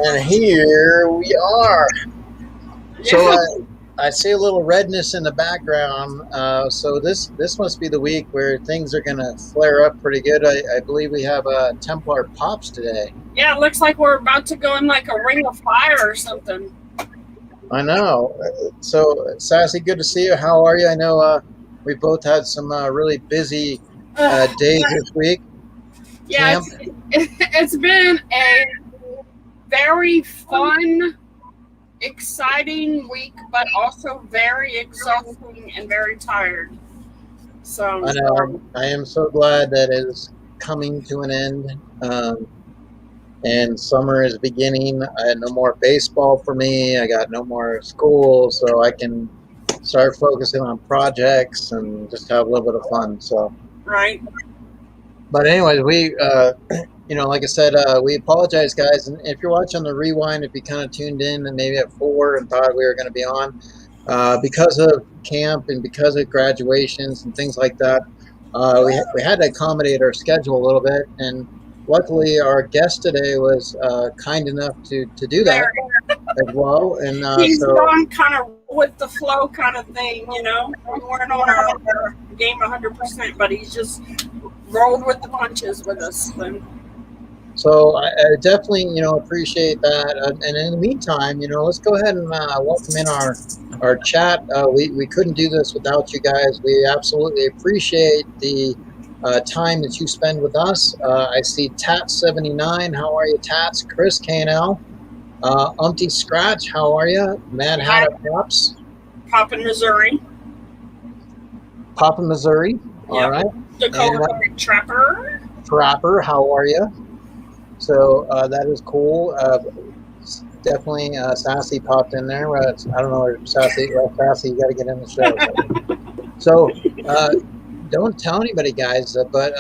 And here we are. So Yeah, I see a little redness in the background. So this must be the week where things are going to flare up pretty good. I believe we have Templar Pops today. yeah, it looks like we're about to go in like a ring of fire or something. I know. So Sassy, good to see you. How are you? I know we both had some really busy days Yeah, this week. yeah, Camp. it's been a very fun, exciting week, but also very exhausting and very tired. I So, know. I am so glad that it is coming to an end. And summer is beginning. I had no more baseball for me. I got no more school, so I can start focusing on projects and just have a little bit of fun. So, right? but anyways, like I said, we apologize, guys. And if you're watching the rewind, if you kind of tuned in and maybe at 4 and thought we were going to be on, because of camp and because of graduations and things like that, we had to accommodate our schedule a little bit. And luckily, our guest today was kind enough to do that Very. as well. And He's so, gone kind of with the flow kind of thing, you know. We weren't on our game 100%, but he's just rolled with the punches with us. And I definitely, appreciate that. And in the meantime, let's go ahead and welcome in our chat. We couldn't do this without you guys. We absolutely appreciate the time that you spend with us. I see Tat79. How are you, Tats? Chris KNL. Umpty Scratch. How are you? Mad Hatter Pops. Pop in Missouri. Papa Missouri. All Yep. right. Dakota And Trapper. Trapper. How are you? So that is cool. Definitely Sassy popped in there. I don't know where Sassy, Sassy, you got to get in the show. So don't tell anybody, guys, but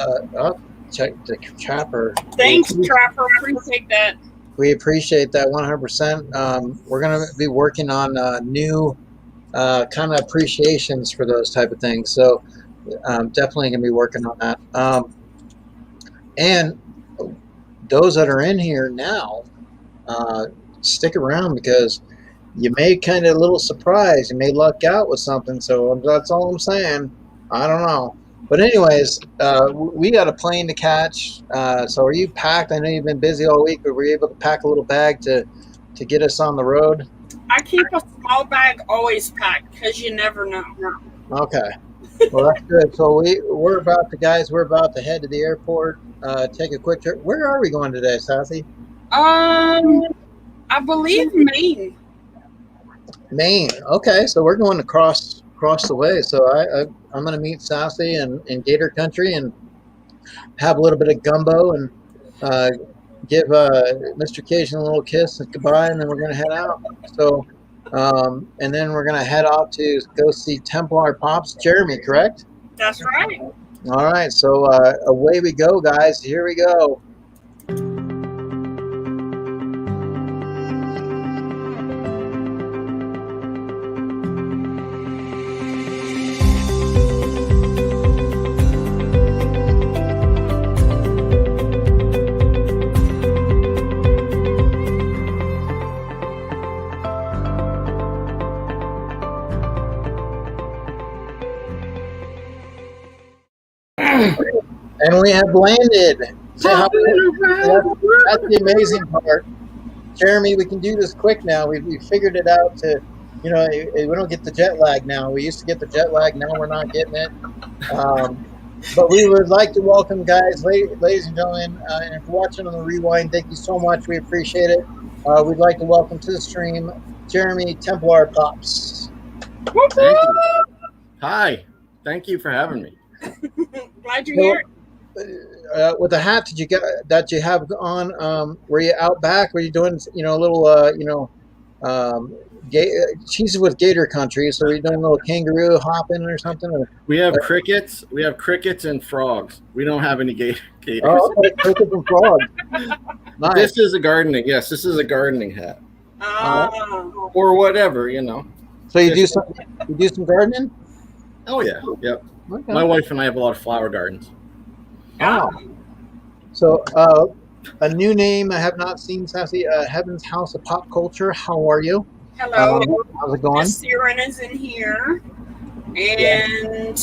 check the Trapper. Thanks, Trapper. Appreciate that. We appreciate that 100%. We're going to be working on new kind of appreciations for those type of things. So definitely going to be working on that. And those that are in here now, stick around because you may kind of a little surprised. You may luck out with something. So that's all I'm saying. I don't know. But anyways, we got a plane to catch. So are you packed? I know you've been busy all week, but were you able to pack a little bag to get us on the road? I keep a small bag always packed because you never know. Okay. Well, that's good. So we're about to head to the airport, take a quick trip. Where are we going today, Sassy? I believe Maine. Maine. Okay, so we're going to cross the way. So I'm going to meet Sassy in Gator Country and have a little bit of gumbo and give Mr. Cajun a little kiss and goodbye, and then we're going to head out. So, and then we're going to head off to go see Templar Pops. Jeremy, correct? That's right. All right, so away we go, guys. Here we go. And we have landed. That's the amazing part. Jeremy, we can do this quick now. We figured it out to, we don't get the jet lag now. We used to get the jet lag. Now we're not getting it. But we would like to welcome, guys, ladies and gentlemen, and if you're watching on the rewind, thank you so much. We appreciate it. We'd like to welcome to the stream Jeremy Templar Pops. Thank you. Hi. Thank you for having me. Glad you're here. With the hat that you have on, were you out back? Were you doing, a little, she's with Gator Country, so were you doing a little kangaroo hopping or something? Or, we have crickets. We have crickets and frogs. We don't have any gators. Oh, okay. Crickets and frogs. Nice. This is a gardening. Yes, this is a gardening hat. Or whatever, So you do some gardening? Oh yeah, yep. Okay. My wife and I have a lot of flower gardens. Oh. So a new name I have not seen, Sassy. Heaven's House of Pop Culture. How are you? Hello. How's it going? Miss Siren is in here. Yeah. And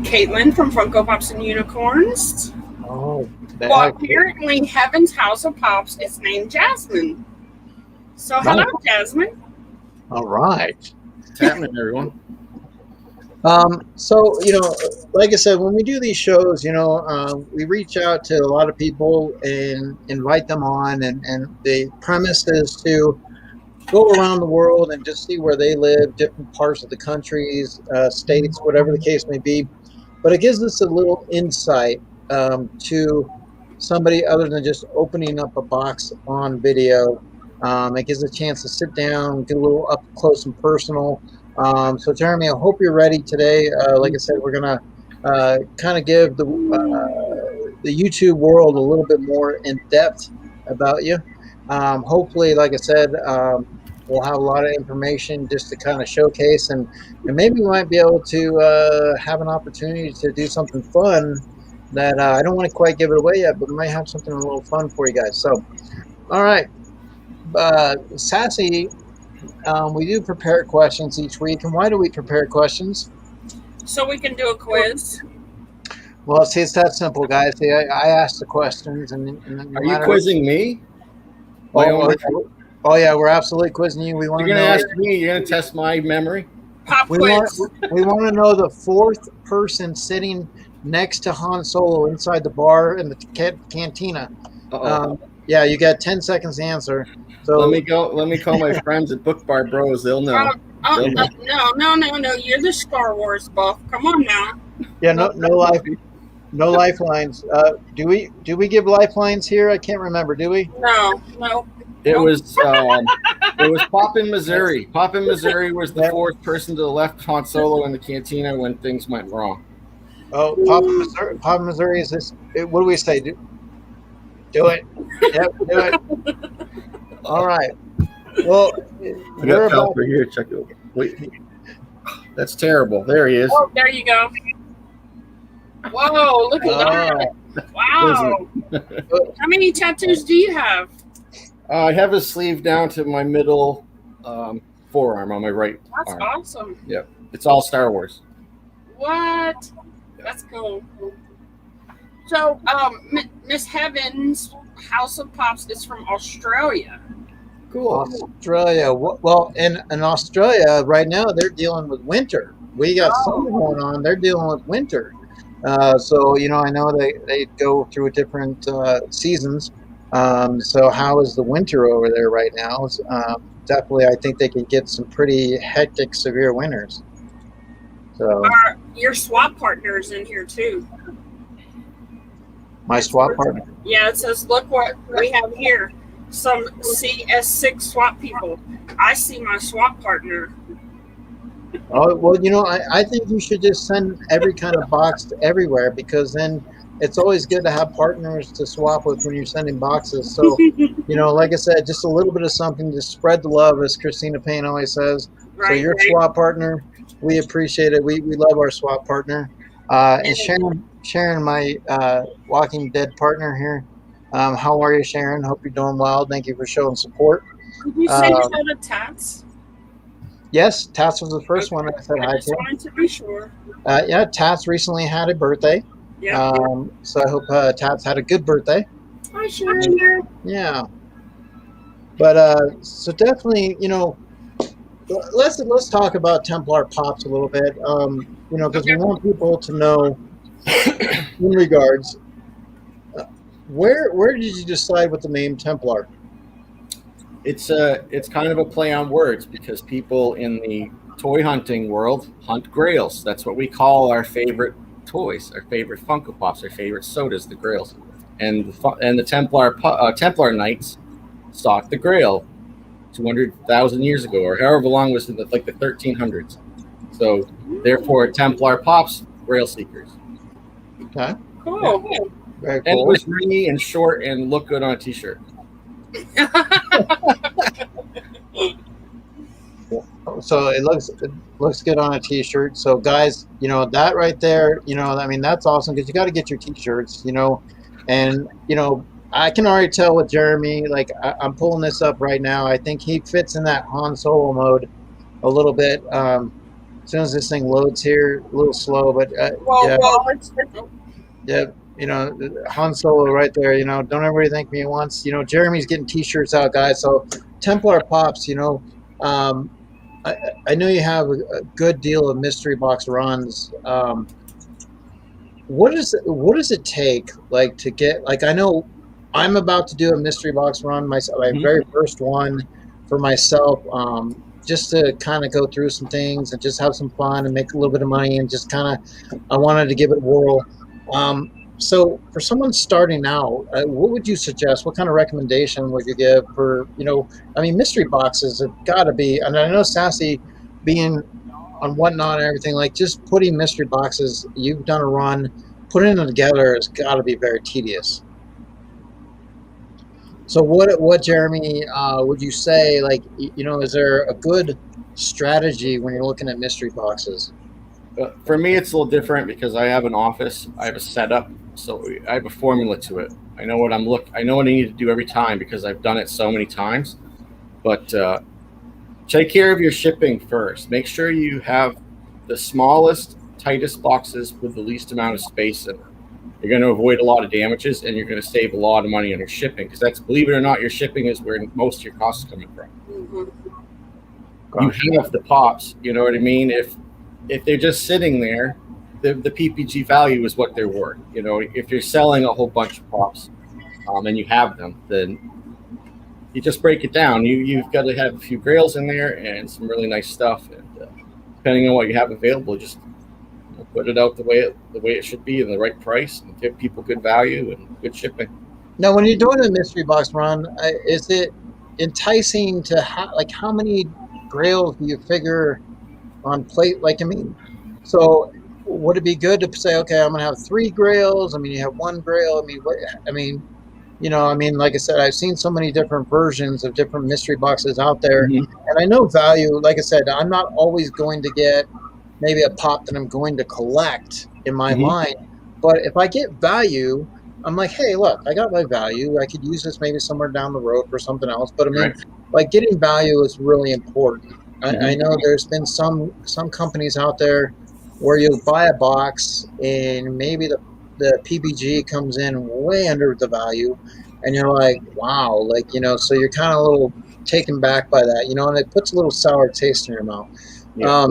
Caitlin from Funko Pops and Unicorns. Oh, Well, apparently Heaven's House of Pops is named Jasmine. So hello, Jasmine. All right. What's happening, everyone? So, like I said, when we do these shows, we reach out to a lot of people and invite them on, and the premise is to go around the world and just see where they live, different parts of the countries, states, whatever the case may be. But it gives us a little insight to somebody other than just opening up a box on video. It gives a chance to sit down, get a little up close and personal. So, Jeremy, I hope you're ready today. Like I said, we're going to kind of give the YouTube world a little bit more in depth about you. Hopefully, like I said, we'll have a lot of information just to kind of showcase, and maybe we might be able to have an opportunity to do something fun that I don't want to quite give it away yet, but we might have something a little fun for you guys. So, all right, Sassy, we do prepare questions each week, and why do we prepare questions? So we can do a quiz. Well, see, it's that simple, guys. See, I ask the questions, and are you quizzing me? Oh yeah, we're absolutely quizzing you. We want You're going to ask me. You're going to test my memory. Pop quiz. We want to know the fourth person sitting next to Han Solo inside the bar in the cantina. Yeah, you got 10 seconds to answer. So let me call my friends at Book Bar Bros. They'll know. No. You're the Star Wars buff. Come on now. Yeah, no lifelines. Do we give lifelines here? I can't remember. Do we? No. It was Pop in Missouri. Pop in Missouri was the fourth person to the left Han Solo in the cantina when things went wrong. Oh, Pop in Missouri is this? What do we say? Do it. Yep, do it. All right. Well, I got Pelper here. Check it. Wait, that's terrible. There he is. Oh, there you go. Whoa! Look at that! Wow. How many tattoos do you have? I have a sleeve down to my middle forearm on my right arm. That's awesome. Yep. It's all Star Wars. What? That's cool. So, Miss Heaven's House of Pops is from Australia. Cool. Australia. Well, in Australia right now, they're dealing with winter. We got summer going on. They're dealing with winter. So, I know they go through different seasons. So how is the winter over there right now? Definitely, I think they could get some pretty hectic, severe winters. So your swap partner's in here too. My swap partner? Yeah, it says, look what we have here. Some CS6 swap people. I see my swap partner. Oh, well, I think you should just send every kind of box to everywhere, because then it's always good to have partners to swap with when you're sending boxes. So, like I said, just a little bit of something to spread the love, as Christina Payne always says. Right, so your swap partner, we appreciate it. We love our swap partner. And Sharon, my Walking Dead partner here. How are you, Sharon? Hope you're doing well. Thank you for showing support. Did you say hello to Tats? Yes, Tats was the first one I said hi to. I just wanted to be sure. Yeah, Tats recently had a birthday. Yeah. So I hope Tats had a good birthday. Hi, Sharon. Yeah. But so definitely, let's talk about Templar Pops a little bit. Because we want people to know in regards. Where did you decide with the name Templar? It's kind of a play on words, because people in the toy hunting world hunt grails. That's what we call our favorite toys, our favorite Funko Pops, our favorite sodas, the grails. And the Templar Knights stalked the grail 200,000 years ago, or however long was it, like the 1300s. So therefore, Templar Pops, grail seekers. Okay. Cool. Yeah. Very cool. And it was ringy and short and looked good on a t-shirt. So it looks good on a t-shirt. So guys, that right there, that's awesome, because you got to get your t-shirts, and I can already tell with Jeremy. Like I'm pulling this up right now. I think he fits in that Han Solo mode a little bit. As soon as this thing loads here, a little slow, but yeah, Well, it's yeah. Han Solo right there. Don't everybody thank me once. Jeremy's getting T-shirts out, guys. So Templar pops. Um, I, I know you have a good deal of mystery box runs. What does it take like to get like I know I'm about to do a mystery box run myself, my Mhm. very first one for myself, just to kind of go through some things and just have some fun and make a little bit of money and just kind of I wanted to give it a whirl. So for someone starting out, what would you suggest? What kind of recommendation would you give for I mean, mystery boxes have got to be, and I know Sassy being on whatnot and everything, like just putting mystery boxes, you've done a run, putting them together has got to be very tedious. So what Jeremy, would you say, like, is there a good strategy when you're looking at mystery boxes? For me, it's a little different because I have an office, I have a setup, so I have a formula to it. I know what I know what I need to do every time because I've done it so many times. But take care of your shipping first. Make sure you have the smallest, tightest boxes with the least amount of space in it. You're going to avoid a lot of damages, and you're going to save a lot of money on your shipping because that's, believe it or not, your shipping is where most of your costs are coming from. mm-hmm. You Gosh. have the pops, you know what I mean? If they're just sitting there, the PPG value is what they're worth. If you're selling a whole bunch of pops, and you have them, then you just break it down. You've got to have a few grails in there and some really nice stuff. And depending on what you have available, just put it out the way it should be, and the right price, and give people good value and good shipping. Now, when you're doing a mystery box run, is it enticing to like how many grails do you figure on plate? Like, I mean, so would it be good to say, okay, I'm gonna have three grails? I mean, you have one grail. I mean, what? I mean, like I said, I've seen so many different versions of different mystery boxes out there, Mm-hmm. and I know value. Like I said, I'm not always going to get maybe a pop that I'm going to collect in my Mm-hmm. mind, but if I get value, I'm like, hey, look, I got my value. I could use this maybe somewhere down the road for something else. But I mean, Right. like getting value is really important. I Mm-hmm. know there's been some companies out there where you buy a box and maybe the PBG comes in way under the value, and you're like, wow, like so you're kind of a little taken back by that, and it puts a little sour taste in your mouth. Yeah. Um,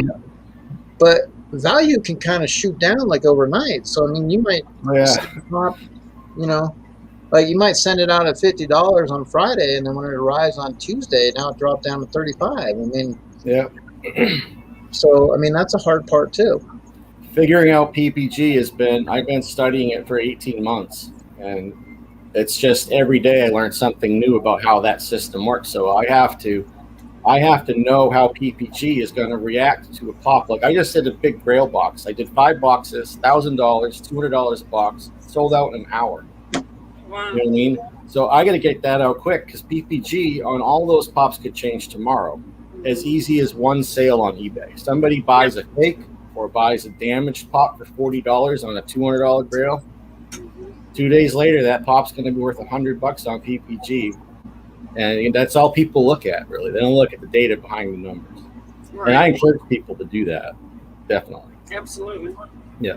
but value can kind of shoot down like overnight. So I mean, you might Yeah. send a pop, you know, like you might send it out at $50 on Friday, and then when it arrives on Tuesday, now it dropped down to 35. I mean, Yeah. so I mean that's a hard part too. Figuring out PPG I've been studying it for 18 months, and it's just every day I learn something new about how that system works. So I have to know how PPG is going to react to a pop. Like I just did a big grail box. I did 5 boxes, $1,000, $200 a box, sold out in an hour. You Wow. know what I mean? So I got to get that out quick because PPG on all those pops could change tomorrow, as easy as one sale on eBay. Somebody buys a fake or buys a damaged pop for $40 on a $200 grail. 2 days later, that pop's going to be worth $100 on PPG, and that's all people look at. Really, they don't look at the data behind the numbers. And I Right. encourage people to do that. Definitely. Absolutely. Yeah.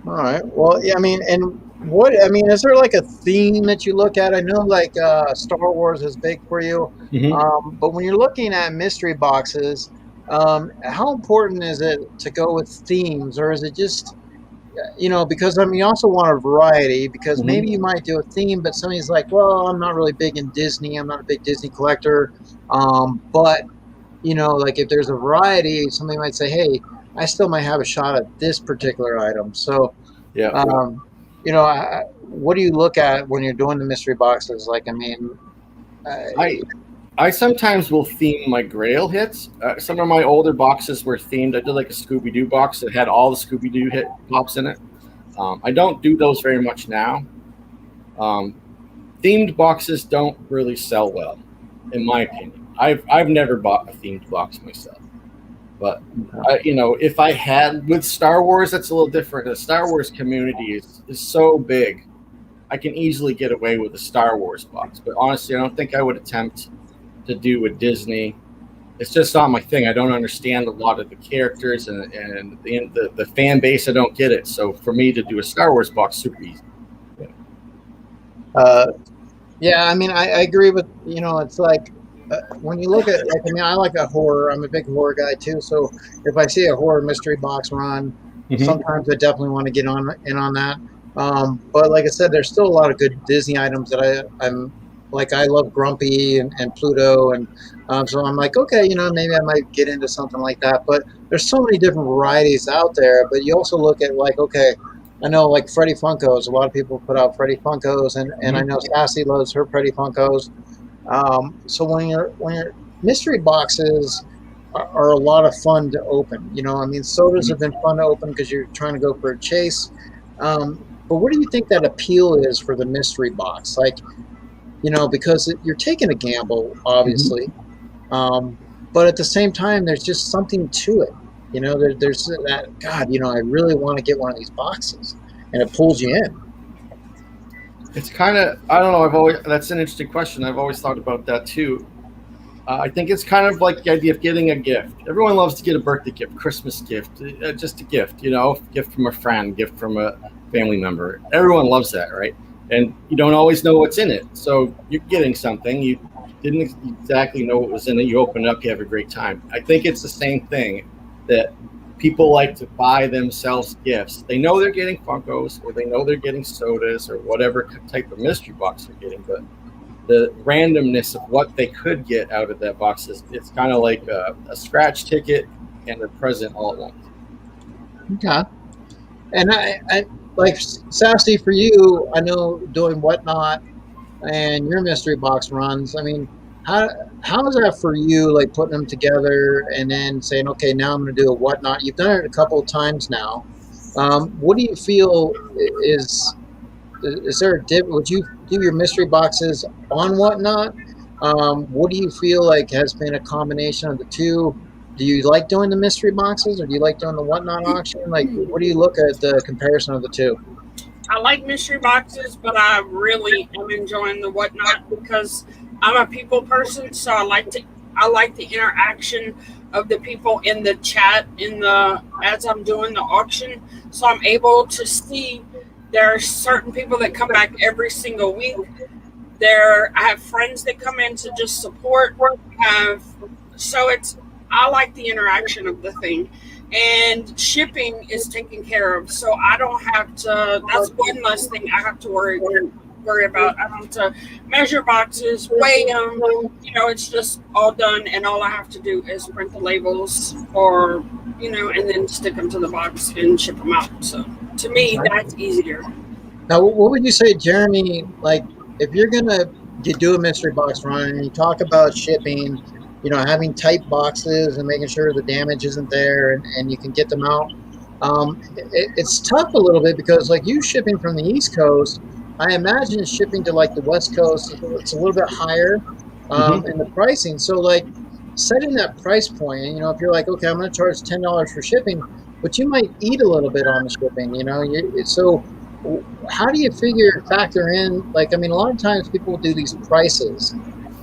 All right. Well, yeah. I mean, and I mean, is there like a theme that you look at? I know like Star Wars is big for you, Mm-hmm. but when you're looking at mystery boxes, how important is it to go with themes, or is it just because I mean, you also want a variety because maybe Mm-hmm. you might do a theme, but somebody's like, well, I'm not really big in Disney. I'm not a big Disney collector. But like if there's a variety, somebody might say, hey, I still might have a shot at this particular item. So, Yeah. what do you look at when you're doing the mystery boxes? Like, I mean, I I sometimes will theme my Grail hits. Some of my older boxes were themed. I did like a Scooby Doo box that had all the Scooby Doo hit pops in it. I don't do those very much now. Um, Themed boxes don't really sell well, in my opinion. I've never bought a themed box myself, but if I had with Star Wars, that's a little different. The Star Wars community is so big I can easily get away with a Star Wars box. But honestly, I don't think I would attempt to do a Disney. It's just not my thing. I don't understand a lot of the characters and the fan base. I don't get it. So for me to do a Star Wars box, super easy. Uh, yeah, I mean, I agree with, you know, it's like when you look at, like, I mean, I like a horror. I'm a big horror guy too. So if I see a horror mystery box run, sometimes I definitely want to get on that. But like I said, there's still a lot of good Disney items that I'm like, I love Grumpy and Pluto. And so I'm like, okay, you know, maybe I might get into something like that. But there's so many different varieties out there. But you also look at like, okay, I know like Freddy Funkos. A lot of people put out Freddy Funkos, and I know Sassy loves her Freddy Funkos. So when your mystery boxes are a lot of fun to open. You know, I mean, sodas have been fun to open because you're trying to go for a chase. But what do you think that appeal is for the mystery box? Like, you know, because you're taking a gamble, obviously, but at the same time, there's just something to it. You know, there's that, God, you know, I really want to get one of these boxes, and it pulls you in. It's kind of, I don't know. That's an interesting question. I've always thought about that too. I think it's kind of like the idea of getting a gift. Everyone loves to get a birthday gift, Christmas gift, just a gift, you know, gift from a friend, gift from a family member. Everyone loves that, right? And you don't always know what's in it. So you're getting something. You didn't exactly know what was in it. You open it up, you have a great time. I think it's the same thing that people like to buy themselves gifts. They know they're getting Funkos, or they know they're getting sodas, or whatever type of mystery box they're getting, but the randomness of what they could get out of that box it's kind of like a scratch ticket and a present all at once. Okay. And I like Sassy, for you, I know doing Whatnot and your mystery box runs. I mean, how is that for you? Like putting them together and then saying, okay, now I'm going to do a Whatnot. You've done it a couple of times now. What do you feel is there a dip? Would you do your mystery boxes on Whatnot? What do you feel like has been a combination of the two? Do you like doing the mystery boxes, or do you like doing the Whatnot auction? Like, what do you look at the comparison of the two? I like mystery boxes, but I really am enjoying the Whatnot because I'm a people person, so I like the interaction of the people in the chat as I'm doing the auction. So I'm able to see there are certain people that come back every single week. I have friends that come in to just support. I like the interaction of the thing. And shipping is taken care of, so I don't have to. That's one less thing I have to worry about. I don't have to measure boxes, weigh them. You know, it's just all done, and all I have to do is print the labels, or and then stick them to the box and ship them out. So to me, that's easier. Now, what would you say, Jeremy? Like, if you're gonna do a mystery box run and you talk about shipping, having tight boxes and making sure the damage isn't there and you can get them out. It's tough a little bit because, like, you shipping from the East Coast, I imagine shipping to like the West Coast, it's a little bit higher in the pricing. So, like, setting that price point, if you're like, okay, I'm going to charge $10 for shipping, but you might eat a little bit on the shipping, so how do you factor in, like, I mean, a lot of times people do these prices.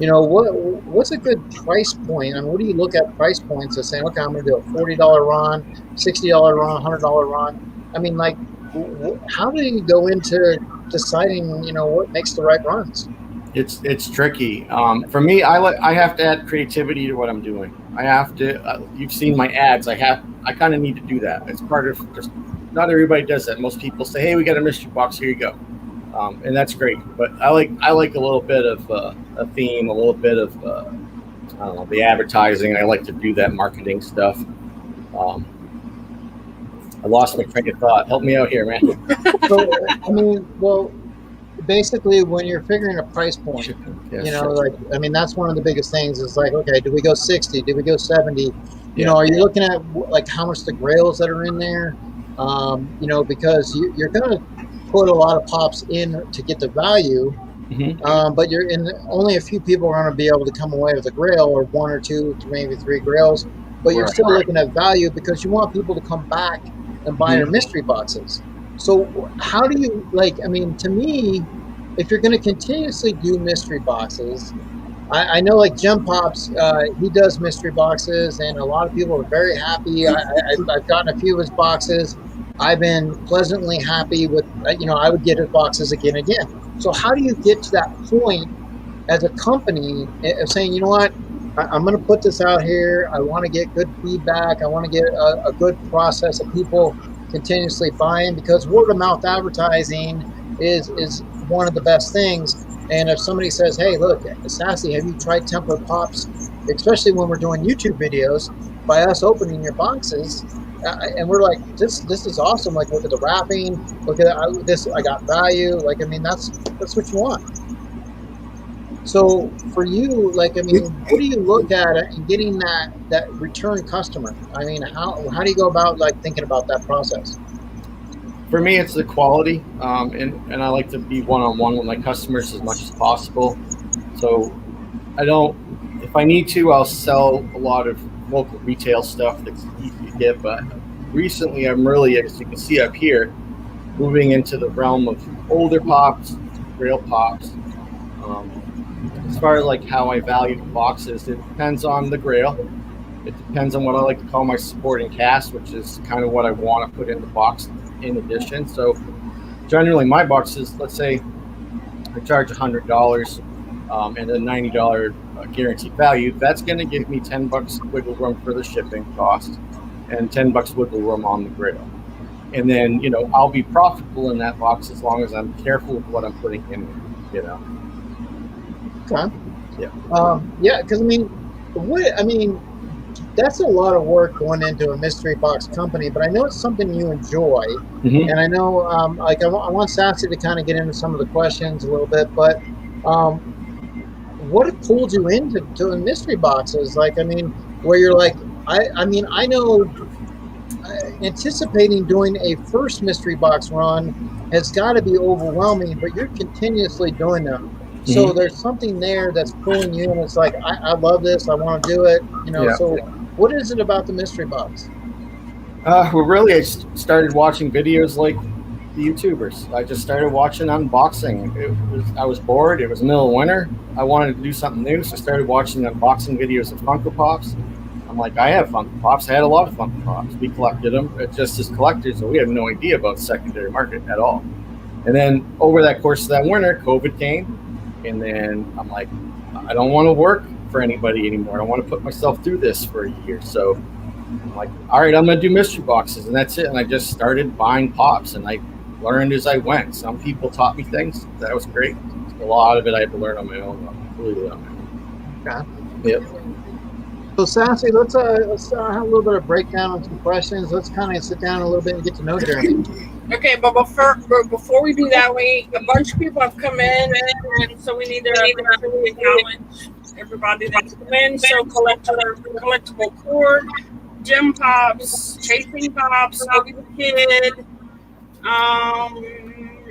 What's a good price point? I mean, what do you look at price points as saying, okay, I'm going to do a $40 run, $60 run, $100 run? I mean, like, how do you go into deciding, what makes the right runs? It's tricky. For me, I have to add creativity to what I'm doing. I have to. You've seen my ads. I kind of need to do that. It's part of just. Not everybody does that. Most people say, "Hey, we got a mystery box. Here you go." And that's great, but I like a little bit of a theme, a little bit of I don't know, the advertising. I like to do that marketing stuff. I lost my train of thought. Help me out here, man. So, I mean, well, basically, when you're figuring a price point, like, I mean, that's one of the biggest things. Is like, okay, do we go 60? Do we go 70? Are you looking at like how much the grails that are in there? Because you're going to put a lot of pops in to get the value, but only a few people are going to be able to come away with a grail, or one or two, maybe three grails, but you're still looking at value because you want people to come back and buy your mystery boxes. So how do you like? I mean, to me, if you're going to continuously do mystery boxes, I know like Gem Pops, he does mystery boxes, and a lot of people are very happy. I've gotten a few of his boxes. I've been pleasantly happy with, I would get his boxes again and again. So how do you get to that point as a company of saying, you know what, I'm going to put this out here. I want to get good feedback. I want to get a good process of people continuously buying, because word of mouth advertising is one of the best things. And if somebody says, hey, look, Sassy, have you tried Templar Pops? Especially when we're doing YouTube videos, by us opening your boxes, and we're like, this is awesome. Like, look at the wrapping. Look at this. I got value. Like, I mean, that's what you want. So for you, like, I mean, what do you look at in getting that return customer? I mean, how do you go about like thinking about that process? For me, it's the quality, and I like to be one-on-one with my customers as much as possible. So if I need to, I'll sell a lot of local retail stuff that's easy to get. But recently, I'm really, as you can see up here, moving into the realm of older pops, grail pops. As far as like how I value the boxes, it depends on the grail. It depends on what I like to call my supporting cast, which is kind of what I want to put in the box in addition. So generally my boxes, let's say I charge $100 and a $90 guaranteed value, that's going to give me $10 wiggle room for the shipping cost and $10 wiggle room on the grail. And then, I'll be profitable in that box as long as I'm careful with what I'm putting in there, Okay. Yeah. Yeah, because I mean, that's a lot of work going into a mystery box company, but I know it's something you enjoy. Mm-hmm. And I know, like, I want Sassy to kind of get into some of the questions a little bit, but what pulled you into mystery boxes? Like, I mean, where you're like, I know anticipating doing a first mystery box run has got to be overwhelming, but you're continuously doing them. So Mhm. there's something there that's pulling you, and it's like, I love this. I want to do it. Yeah. So what is it about the mystery box? Well, really, I started watching videos like the YouTubers. I just started watching unboxing. I was bored. It was middle of winter. I wanted to do something new, so I started watching unboxing videos of Funko Pops. I'm like, I have Funko Pops. I had a lot of Funko Pops. We collected them just as collectors, and we had no idea about the secondary market at all. And then over that course of that winter, COVID came, and then I'm like, I don't want to work for anybody anymore. I don't want to put myself through this for a year. So I'm like, all right, I'm going to do mystery boxes, and that's it. And I just started buying pops, and I learned as I went. Some people taught me things. That was great. A lot of it I had to learn on my own, completely on my own. Okay. Yep. So Sassy, let's have a little bit of breakdown on some questions. Let's kind of sit down a little bit and get to know Jeremy. Okay, but before we do that, a bunch of people have come in, and so we need to make sure we acknowledge everybody that's come in. So collectible cord, Gem Pops, Chasing Pops, Obi the Kid,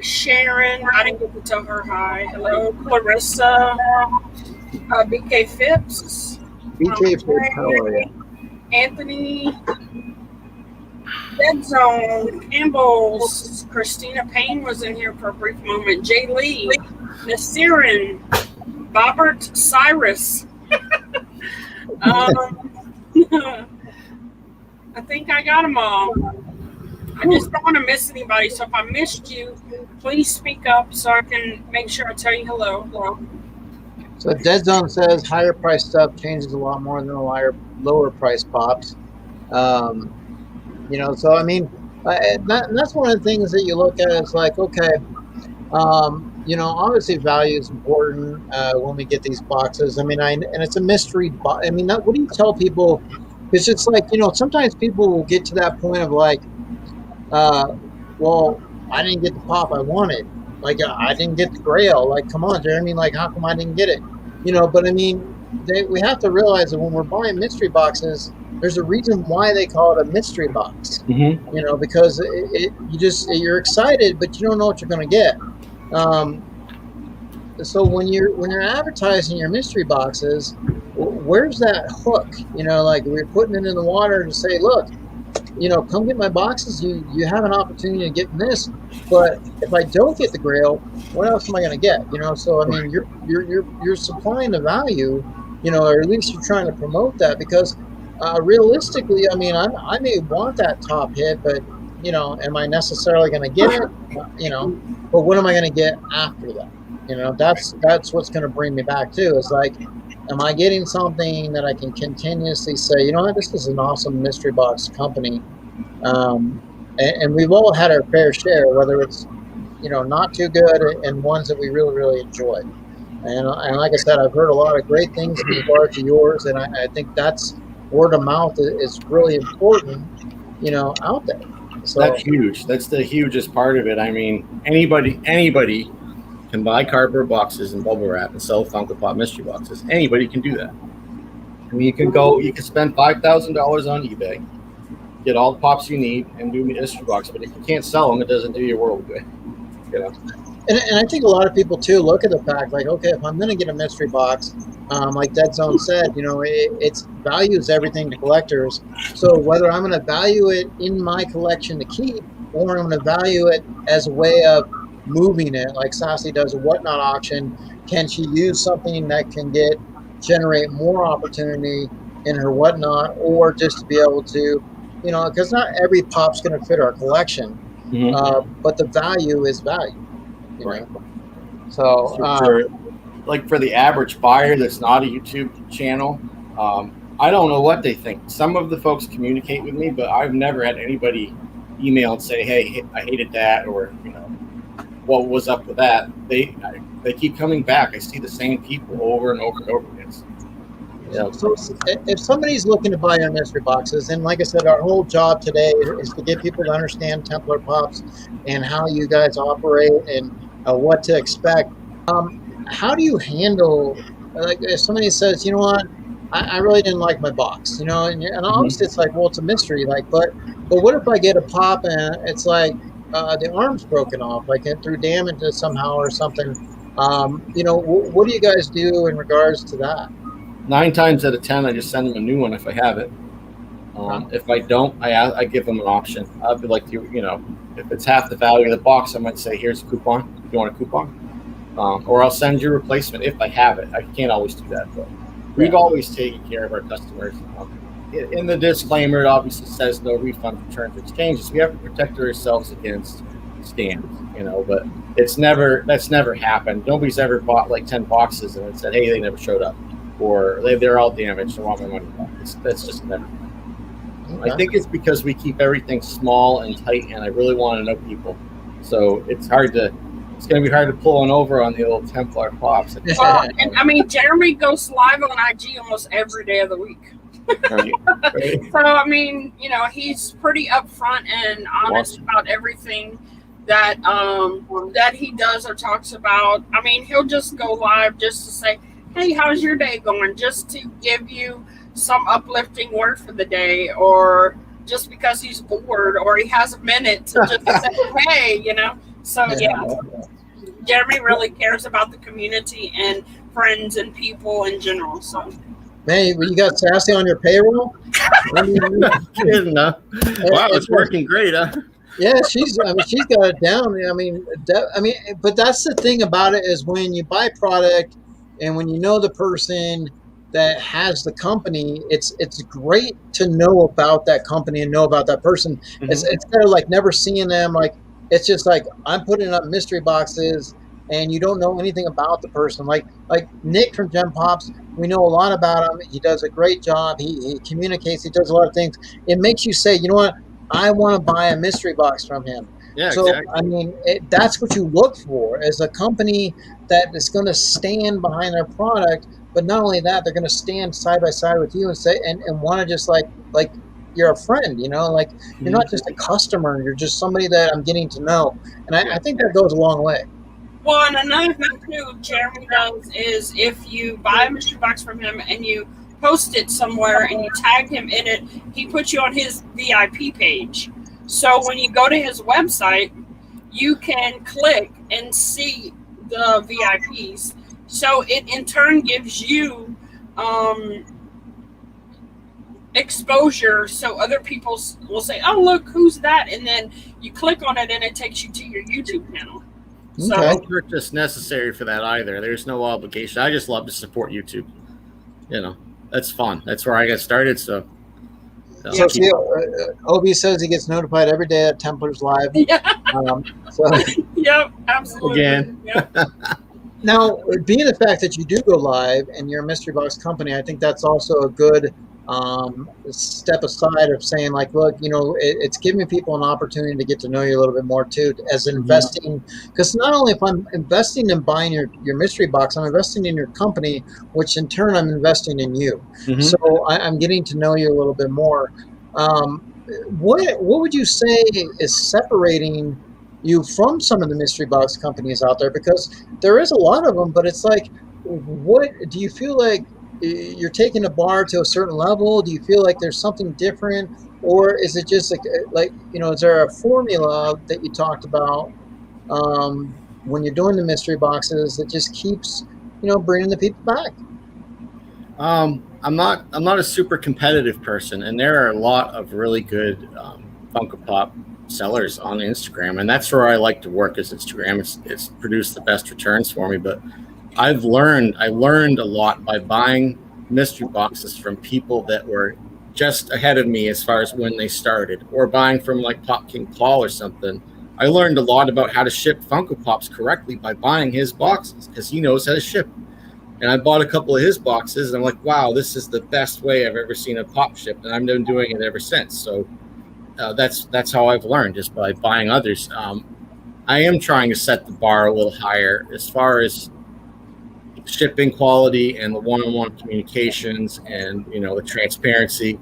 Sharon. I didn't get to tell her hi. Hello, Clarissa, BK Phipps, BK Phipps, how are you? Anthony, Dead Zone, Campbell's, Christina Payne was in here for a brief moment. Jay Lee, Nasirin, Bobbert Cyrus. I think I got them all. I just don't want to miss anybody. So if I missed you, please speak up so I can make sure I tell you hello. So Dead Zone says higher price stuff changes a lot more than the lower price pops. So I mean, that's one of the things that you look at. It's like, okay, obviously value is important when we get these boxes. I mean, and it's a mystery. What do you tell people? It's just like, sometimes people will get to that point of like, well, I didn't get the pop I wanted. Like, I didn't get the grail. Like, come on, Jeremy. Like, how come I didn't get it? But I mean, we have to realize that when we're buying mystery boxes, there's a reason why they call it a mystery box. Mm-hmm. Because you're excited, but you don't know what you're going to get. So when you're advertising your mystery boxes, where's that hook? Like, we're putting it in the water to say, look, come get my boxes. You have an opportunity to get this, but if I don't get the Grail, what else am I going to get? So I mean, you're supplying the value, or at least you're trying to promote that because realistically, I mean, I may want that top hit, but am I necessarily going to get it? But what am I going to get after that? That's what's going to bring me back too. Is like, am I getting something that I can continuously say, you know what, this is an awesome mystery box company, and we've all had our fair share, whether it's not too good and ones that we really really enjoy. And like I said, I've heard a lot of great things in regard to yours, and I think that's word of mouth is really important, out there. That's So huge. That's the hugest part of it. I mean, anybody can buy cardboard boxes and bubble wrap and sell Funko Pop mystery boxes. Anybody can do that. I mean, you can spend $5,000 on eBay, get all the pops you need, and do a mystery box. But if you can't sell them, it doesn't do your world good. And I think a lot of people too look at the fact like, okay, if I'm going to get a mystery box, like Dead Zone said, it's values everything to collectors. So whether I'm going to value it in my collection to keep, or I'm going to value it as a way of moving it, like Sassy does a whatnot auction, can she use something that can generate more opportunity in her whatnot, or just to be able to, because not every pop's going to fit our collection, but the value is value. Right. So, for the average buyer that's not a YouTube channel, I don't know what they think. Some of the folks communicate with me, but I've never had anybody email and say, "Hey, I hated that," or what was up with that. They keep coming back. I see the same people over and over and over again. So if somebody's looking to buy our mystery boxes, and like I said, our whole job today is to get people to understand Templar Pops and how you guys operate and what to expect. How do you handle, like, if somebody says, you know what, I really didn't like my box, and obviously it's like, well, it's a mystery, like, but what if I get a pop and it's like the arm's broken off, like it through damage somehow or something? What do you guys do in regards to that? 9 times out of 10, I just send them a new one if I have it. If I don't, I give them an option. I'd be like, if it's half the value of the box, I might say, here's a coupon. You want a coupon? Or I'll send you a replacement if I have it. I can't always do that, but we've always taken care of our customers. In the disclaimer, it obviously says no refund, returns, exchanges. We have to protect ourselves against scams, but that's never happened. Nobody's ever bought like 10 boxes and said, hey, they never showed up, or they're all damaged, I want my money back. That's just never. Okay. I think it's because we keep everything small and tight, and I really want to know people. So it's going to be hard to pull one over on the old Templar Pops. And I mean, Jeremy goes live on IG almost every day of the week. Right. So, I mean, he's pretty upfront and honest about everything that he does or talks about. I mean, he'll just go live just to say, hey, how's your day going? Just to give you some uplifting word for the day, or just because he's bored or he has a minute to just say, hey, So, yeah, Jeremy really cares about the community and friends and people in general. So, man, you got Sassy on your payroll? Kidding, huh? Wow, it's working great, huh? Yeah, she's got it down. But that's the thing about it, is when you buy product and when you know the person that has the company, it's great to know about that company and know about that person. Mm-hmm. It's kind of like never seeing them. Like, it's just like, I'm putting up mystery boxes and you don't know anything about the person. Like Nick from Gem Pops, we know a lot about him. He does a great job. He communicates. He does a lot of things. It makes you say, you know what? I want to buy a mystery box from him. Yeah, so, exactly. I mean, that's what you look for, as a company that is going to stand behind their product. But not only that, they're going to stand side by side with you and say, and want to just like you're a friend, like you're not just a customer, you're just somebody that I'm getting to know. And I think that goes a long way. Well, and another thing too, Jeremy does is, if you buy a mystery box from him and you post it somewhere and you tag him in it, he puts you on his VIP page. So when you go to his website, you can click and see the VIPs. So it in turn gives you exposure, so other people will say, "Oh, look, who's that?" And then you click on it, and it takes you to your YouTube channel. So, Okay. No purchase necessary for that either. There's no obligation. I just love to support YouTube. You know, that's fun. That's where I got started. So, So see, Obi says he gets notified every day at Templars Live. yeah, So yep, absolutely. Again. Yep. now, being the fact that you do go live and you're a mystery box company, I think that's also a good step aside of saying, like, look, you know, it's giving people an opportunity to get to know you a little bit more too, as investing. Because not only if I'm investing in buying your mystery box, I'm investing in your company, which in turn I'm investing in you. So I'm getting to know you a little bit more. What would you say is separating you from some of the mystery box companies out there? Because there is a lot of them, but it's like, what do you feel like you're taking a bar to a certain level? Do you feel like there's something different, or is it just like you know, is there a formula that you talked about when you're doing the mystery boxes that just keeps, you know, bringing the people back? I'm not a super competitive person, and there are a lot of really good Funko Pop sellers on Instagram, and that's where I like to work. Is Instagram? It's produced the best returns for me. But I learned a lot by buying mystery boxes from people that were just ahead of me as far as when they started, or buying from like Pop King Paul or something. I learned a lot about how to ship Funko Pops correctly by buying his boxes, because he knows how to ship. And I bought a couple of his boxes, and I'm like, wow, this is the best way I've ever seen a pop shipped, and I've been doing it ever since. So that's how I've learned, just by buying others. I am trying to set the bar a little higher as far as shipping quality and the one-on-one communications, and you know, the transparency.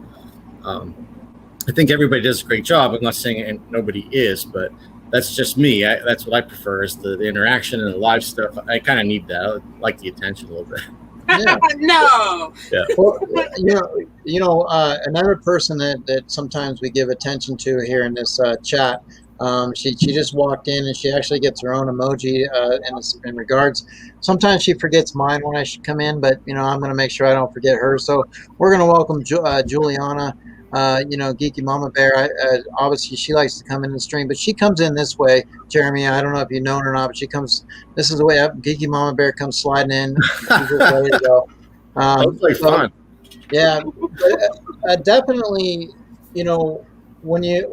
I think everybody does a great job. I'm not saying nobody is, but that's just me. That's what I prefer, is the interaction and the live stuff. I kind of need that. I like the attention a little bit. Yeah. No. Yeah. Well, another person that sometimes we give attention to here in this chat. She just walked in, and she actually gets her own emoji in regards. Sometimes she forgets mine when I should come in, but you know, I'm going to make sure I don't forget her. So we're going to welcome Juliana. Geeky Mama Bear. Obviously, she likes to come in the stream, but she comes in this way. Jeremy, I don't know if you know her or not, but she comes. This is the way up. Geeky Mama Bear comes sliding in. She's just ready to go. That's like fun. Yeah, definitely. You know, when you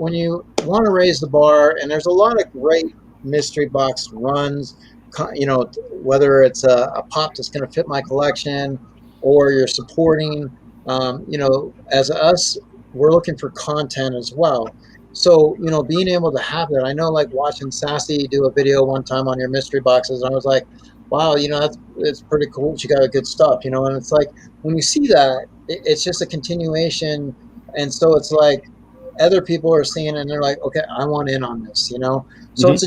want to raise the bar, and there's a lot of great mystery box runs. You know, whether it's a pop that's going to fit my collection, or you're supporting. You know, as us, we're looking for content as well. So, you know, being able to have that, I know, like watching SASSY do a video one time on your mystery boxes, and I was like, wow, you know, it's pretty cool. She got good stuff, you know, and it's like when you see that, it's just a continuation. And so it's like other people are seeing it and they're like, okay, I want in on this, you know. So it's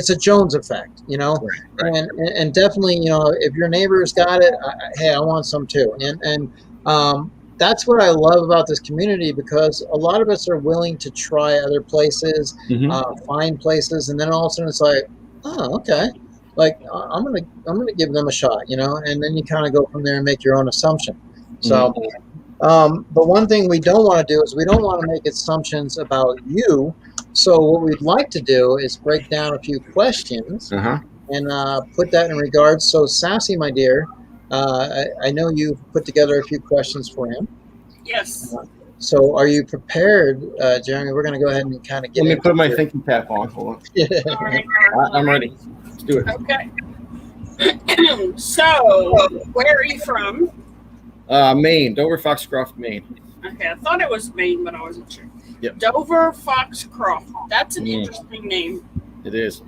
a Jones effect, you know, Right. And definitely, you know, if your neighbor's got it, hey, I want some too, and that's what I love about this community, because a lot of us are willing to try other places, find places, and then all of a sudden it's like, oh, okay, like I'm gonna give them a shot, you know, and then you kind of go from there and make your own assumption. So, but one thing we don't want to do is we don't want to make assumptions about you. So what we'd like to do is break down a few questions and put that in regards. So SASSY, my dear. I know you've put together a few questions for him. Yes. So are you prepared, Jeremy? We're going to go ahead and kind of get. Let me put my thinking cap on. Hold on. All right. I'm ready. Let's do it. Okay. So, where are you from? Maine, Dover, Foxcroft, Maine. Okay, I thought it was Maine, but I wasn't sure. Yep. Dover Foxcroft. That's an interesting name. It is.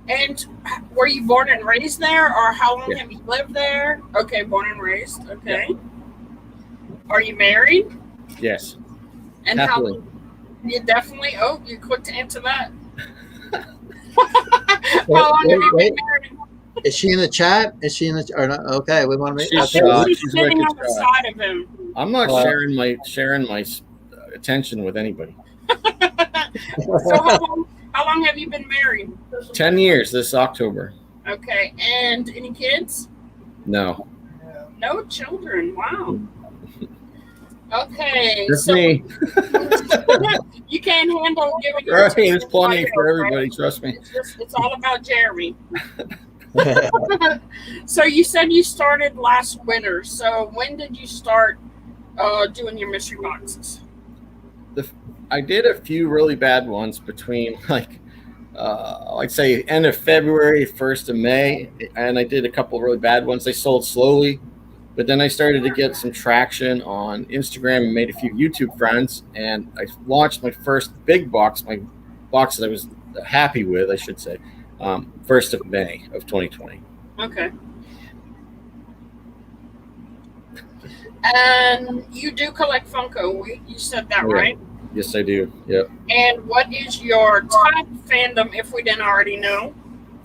And were you born and raised there, or how long have you lived there? Okay, born and raised. Okay. Yeah. Are you married? Yes. And Happily. how long? You definitely. Oh, you're quick to answer that. How long have you been married? Is she in the chat? Is she in the? Or not? Okay, we want to make. She's sitting on the side of him. I'm not sharing my attention with anybody. So how long have you been married? 10 years this October. Okay, and any kids? No. No children. Wow. Okay, That's so me. you can't handle giving your Right, two there's cents plenty right, for everybody. Trust me. It's all about Jeremy. So you said you started last winter. So when did you start doing your mystery boxes? I did a few really bad ones between I'd say end of February, 1st of May, and I did a couple of really bad ones. They sold slowly, but then I started to get some traction on Instagram and made a few YouTube friends, and I launched my first big box, my box that I was happy with, I should say, 1st of May of 2020. Okay. And you do collect Funko. You said that, Yeah. right? Yes, I do. Yep. And what is your top fandom, if we didn't already know?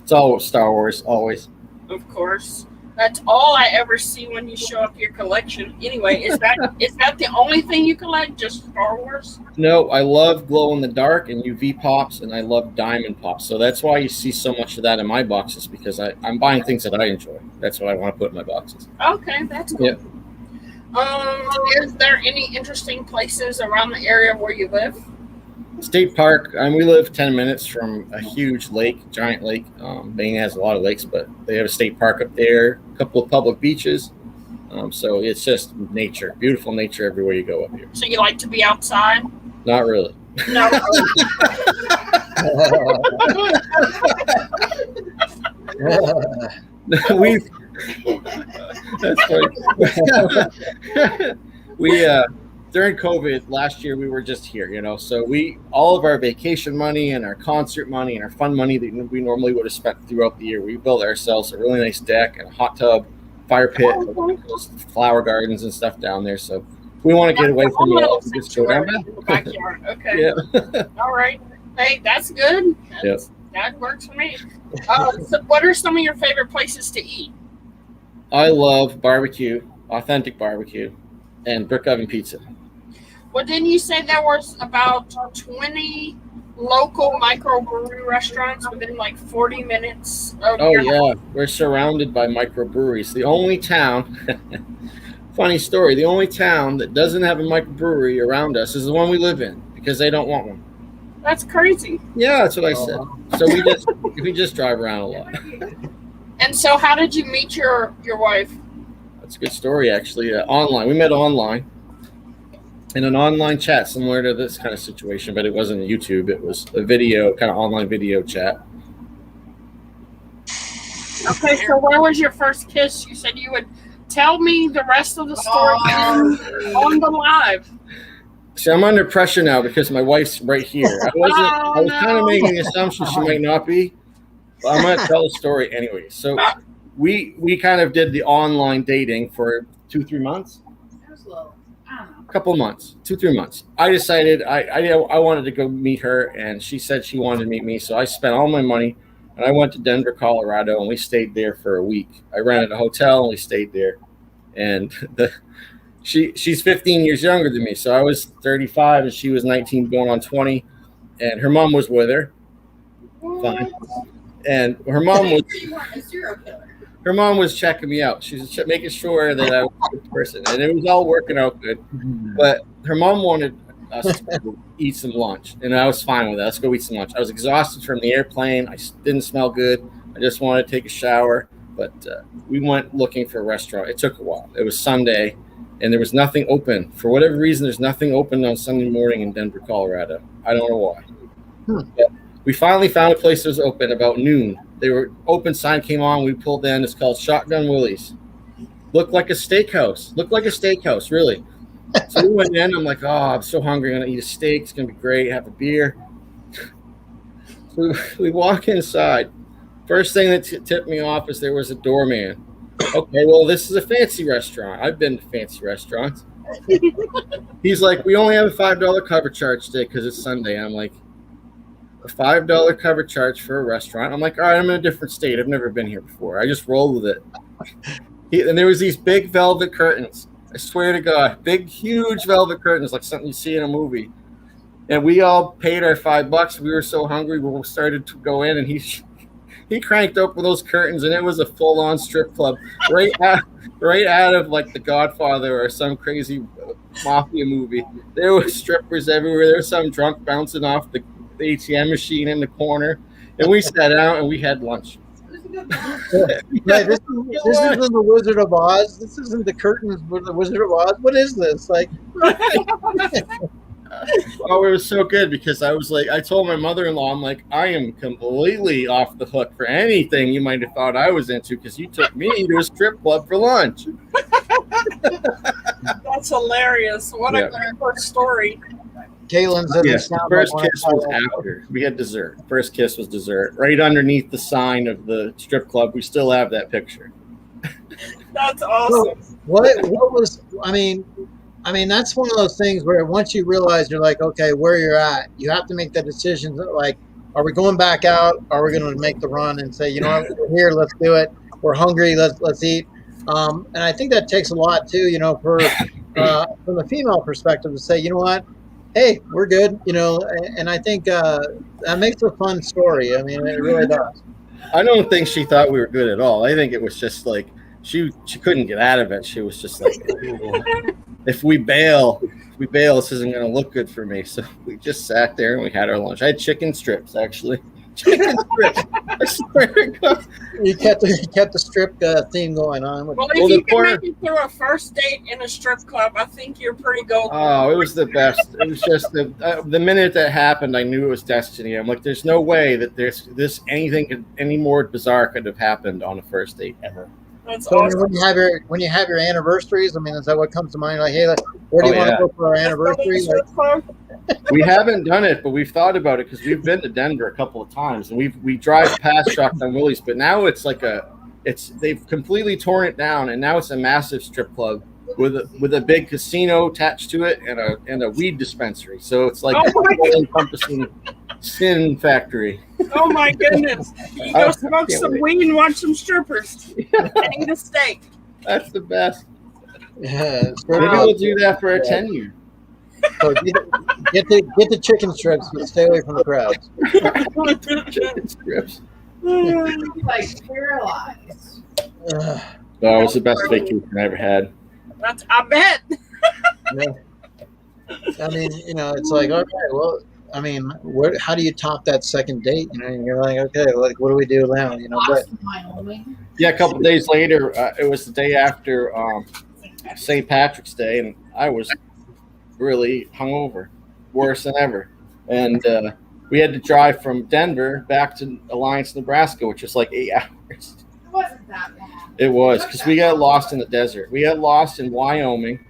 It's all Star Wars, always. Of course. That's all I ever see when you show up your collection. Anyway, is that the only thing you collect? Just Star Wars? No, I love glow in the dark and UV pops, and I love diamond pops. So that's why you see so much of that in my boxes, because I'm buying things that I enjoy. That's what I want to put in my boxes. Okay, that's cool. Yep. Is there any interesting places around the area where you live? State Park. We live 10 minutes from a huge lake, giant lake. Maine has a lot of lakes, but they have a state park up there, a couple of public beaches. So it's just nature, beautiful nature everywhere you go up here. So you like to be outside? Not really. No. We've that's funny. We during COVID last year we were just here, so we all of our vacation money and our concert money and our fun money that we normally would have spent throughout the year, we built ourselves a really nice deck and a hot tub, fire pit, flower gardens and stuff down there. So we want to get away from it all. Just go down in the backyard. Okay. Yeah. All right. Hey, that's good. That works for me. So what are some of your favorite places to eat? I love barbecue, authentic barbecue, and brick oven pizza. Well, didn't you say there was about 20 local microbrewery restaurants within like 40 minutes of your house? We're surrounded by microbreweries. The only town, funny story, the only town that doesn't have a microbrewery around us is the one we live in, because they don't want one. That's crazy. Yeah, that's what I said. So we just drive around a lot. And so how did you meet your wife? That's a good story, actually. Online. We met online in an online chat similar to this kind of situation, but it wasn't YouTube. It was a video, kind of online video chat. Okay, so where was your first kiss? You said you would tell me the rest of the story on the live. See, I'm under pressure now because my wife's right here. I was kind of making the assumption she might not be, but I'm going to tell the story anyway. So we kind of did the online dating for 2-3 months. That was low. I don't know. A couple months, 2-3 months. I decided I wanted to go meet her, and she said she wanted to meet me. So I spent all my money, and I went to Denver, Colorado, and we stayed there for a week. I rented a hotel, and we stayed there. And she's 15 years younger than me, so I was 35, and she was 19, going on 20. And her mom was with her. Fine. And her mom was. You weren't a serial killer. Her mom was checking me out. She was making sure that I was a good person, and it was all working out good. But her mom wanted us to eat some lunch, and I was fine with that. Let's go eat some lunch. I was exhausted from the airplane. I didn't smell good. I just wanted to take a shower. But we went looking for a restaurant. It took a while. It was Sunday, and there was nothing open. For whatever reason, there's nothing open on Sunday morning in Denver, Colorado. I don't know why. But we finally found a place that was open about noon. They were open, sign came on. We pulled in. It's called Shotgun Willie's. Looked like a steakhouse, really. So we went in. I'm like, oh, I'm so hungry. I'm going to eat a steak. It's going to be great. Have a beer. So we walk inside. First thing that tipped me off is there was a doorman. Okay, well, this is a fancy restaurant. I've been to fancy restaurants. He's like, we only have a $5 cover charge today because it's Sunday. I'm like, a $5 cover charge for a restaurant? I'm like, all right, I'm in a different state. I've never been here before. I just rolled with it. And there was these big velvet curtains. I swear to God, big, huge velvet curtains, like something you see in a movie. And we all paid our $5. We were so hungry, we started to go in, and he cranked open those curtains, and it was a full-on strip club, right out of like The Godfather or some crazy mafia movie. There were strippers everywhere. There was some drunk bouncing off the ATM machine in the corner, and we sat out and we had lunch. It was a good one. Right, this isn't the Wizard of Oz. This isn't the curtains with the Wizard of Oz. What is this? Like, Oh, it was so good because I was like, I told my mother-in-law, I'm like, I am completely off the hook for anything you might have thought I was into because you took me to a strip club for lunch. That's hilarious. What a great story. Caitlin's in Yes, the first like kiss was after. We had dessert. First kiss was dessert. Right underneath the sign of the strip club. We still have that picture. That's awesome. What was? I mean, that's one of those things where once you realize you're like, okay, where you're at, you have to make the decisions. Like, are we going back out? Are we going to make the run and say, you know what, we're here, let's do it. We're hungry, let's eat. And I think that takes a lot too, you know, for from the female perspective to say, you know what, hey, we're good, you know. And I think that makes a fun story. I mean, it really does. I don't think she thought we were good at all. I think it was just like she couldn't get out of it. She was just like, if we bail, this isn't going to look good for me. So we just sat there and we had our lunch. I had chicken strips, actually. Chicken strips. I swear to God. You kept the strip theme going on. Well, if you can make it through a first date in a strip club, I think you're pretty golden. Oh, it was the best. It was just the minute that happened, I knew it was destiny. I'm like, there's no way that anything any more bizarre could have happened on a first date ever. That's so awesome. when you have your anniversaries, I mean, is that what comes to mind? Like, hey, where do you want to go for our anniversary? We haven't done it, but we've thought about it because we've been to Denver a couple of times, and we drive past Shotgun Willie's, but now it's like they've completely torn it down, and now it's a massive strip club with a big casino attached to it and a weed dispensary. So it's like an encompassing sin factory. Oh my goodness! You go smoke some weed and watch some strippers and eat a steak. That's the best. Yeah, maybe we'll do that for our 10 year. So get the chicken strips, but stay away from the crowds. Chicken strips. Like paralyzed. That was the best vacation I ever had. I bet. Yeah. I mean, you know, it's like, okay, well, I mean, how do you top that second date? You know, you're like, okay, like, what do we do now? You know, but yeah, a couple of days later, it was the day after St. Patrick's Day, and I was really hungover, worse than ever. And we had to drive from Denver back to Alliance, Nebraska, which was like 8 hours. It wasn't that long. It was, because we got lost in the desert. We got lost in Wyoming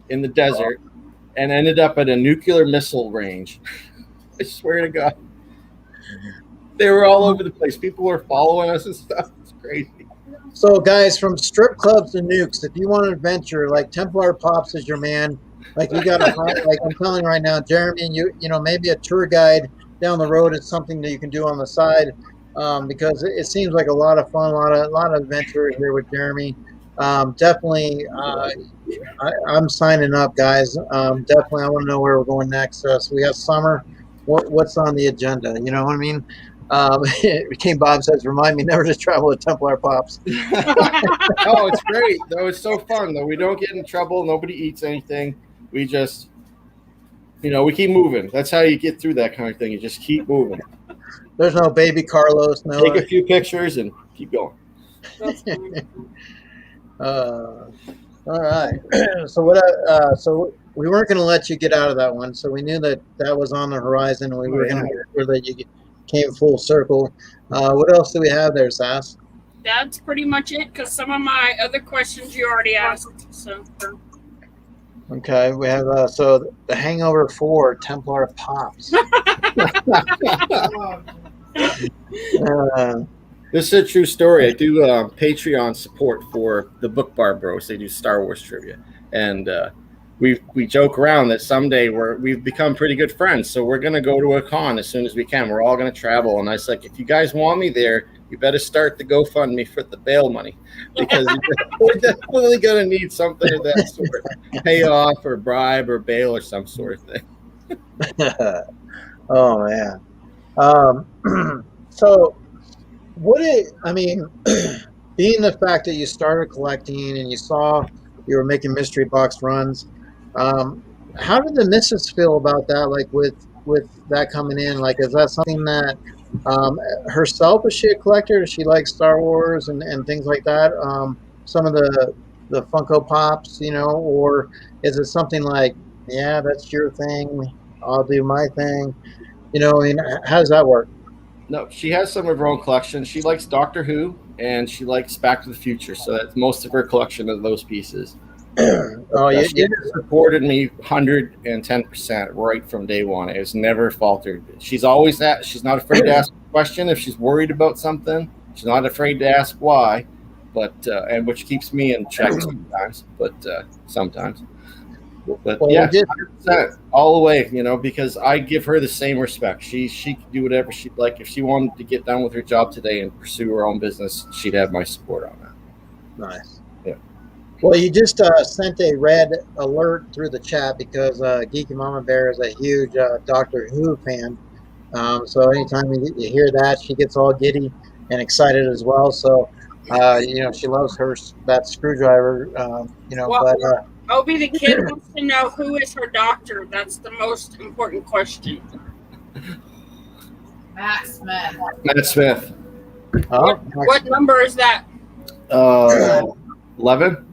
in the desert and ended up at a nuclear missile range. I swear to God. They were all over the place. People were following us and stuff. It's crazy. So, guys, from strip clubs to nukes, if you want an adventure, like Templar Pops is your man. Like, you got to, like I'm telling you right now, Jeremy, and you know, maybe a tour guide down the road is something that you can do on the side, because it seems like a lot of fun, a lot of adventure here with Jeremy. Definitely, I'm signing up, guys. Definitely, I want to know where we're going next. So we got summer. What's on the agenda? You know what I mean? King Bob says, remind me never to travel with Templar Pops. Oh, it's great. Though it's so fun, though. We don't get in trouble. Nobody eats anything. We just, you know, we keep moving. That's how you get through that kind of thing. You just keep moving. There's no baby Carlos. No. Take a few pictures and keep going. All right. So what? So we weren't going to let you get out of that one. So we knew that was on the horizon. And we were going to make sure that you came full circle. What else do we have there, Sass? That's pretty much it, because some of my other questions you already asked. So. Okay, we have so the Hangover 4 Templar Pops. This is a true story. I do Patreon support for the Book Bar Bros. They do Star Wars trivia, and we joke around that someday we've become pretty good friends. So we're gonna go to a con as soon as we can. We're all gonna travel, and I was like, if you guys want me there, you better start the GoFundMe for the bail money, because we're definitely gonna need something of that sort, payoff or bribe or bail or some sort of thing. Oh man. So I mean, being the fact that you started collecting and you saw you were making mystery box runs, um, how did the missus feel about that? Like with that coming in, like is that something that um, herself, is she a collector? Does she like Star Wars and things like that? Some of the Funko Pops, or is it something like, yeah, that's your thing, I'll do my thing? I mean, how does that work? No, she has some of her own collection. She likes Doctor Who and she likes Back to the Future, so that's most of her collection of those pieces. Oh, But, she has supported me 110% right from day one. It has never faltered. She's always that. She's not afraid to ask a question if she's worried about something. She's not afraid to ask why, but and which keeps me in check sometimes. But sometimes. But well, yeah, we did. 100% all the way. Because I give her the same respect. She can do whatever she'd like. If she wanted to get done with her job today and pursue her own business, she'd have my support on that. Nice. Yeah. Well, you just sent a red alert through the chat because Geeky Mama Bear is a huge Doctor Who fan. So anytime you hear that, she gets all giddy and excited as well. So, she loves that screwdriver. Well, But Obi the kid wants to know who is her doctor. That's the most important question. Matt Smith. Matt Smith, What number is that? 11.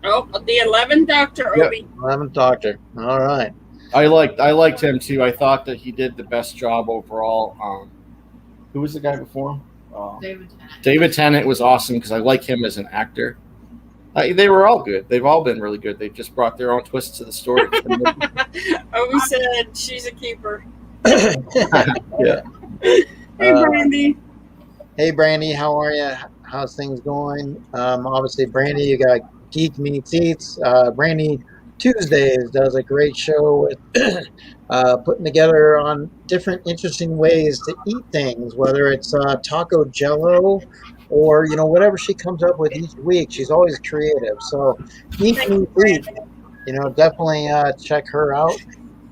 Oh, the 11th Doctor, Yep. Obi. 11th Doctor. All right. I liked him too. I thought that he did the best job overall. Who was the guy before him? David Tennant. David Tennant was awesome because I like him as an actor. They were all good. They've all been really good. They've just brought their own twists to the story. Obi said she's a keeper. Yeah. Hey, Brandy. Hey, Brandy, how are you? How's things going? Obviously, Brandy, you got Geek Meets Eats. Brandy Tuesdays does a great show with putting together on different interesting ways to eat things, whether it's taco jello or, whatever she comes up with each week. She's always creative. So, Geek Thank you, Meets Eats, Brandy. definitely check her out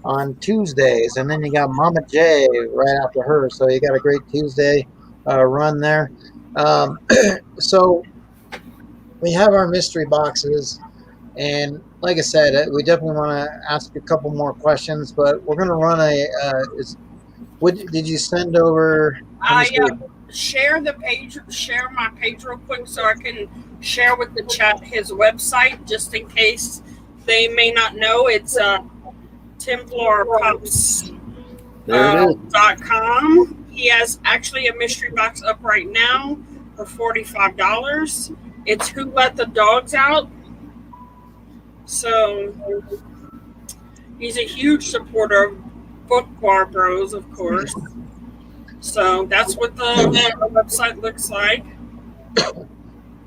on Tuesdays. And then you got Mama J right after her. So, you got a great Tuesday run there. So we have our mystery boxes, and like I said, we definitely want to ask a couple more questions, but we're going to run did you send over? Share the page, share my page real quick so I can share with the chat his website just in case they may not know. It's TemplarPops.com. He has actually a mystery box up right now for $45. It's Who Let the Dogs Out. So he's a huge supporter of Book Bar Bros, of course. So that's what the website looks like.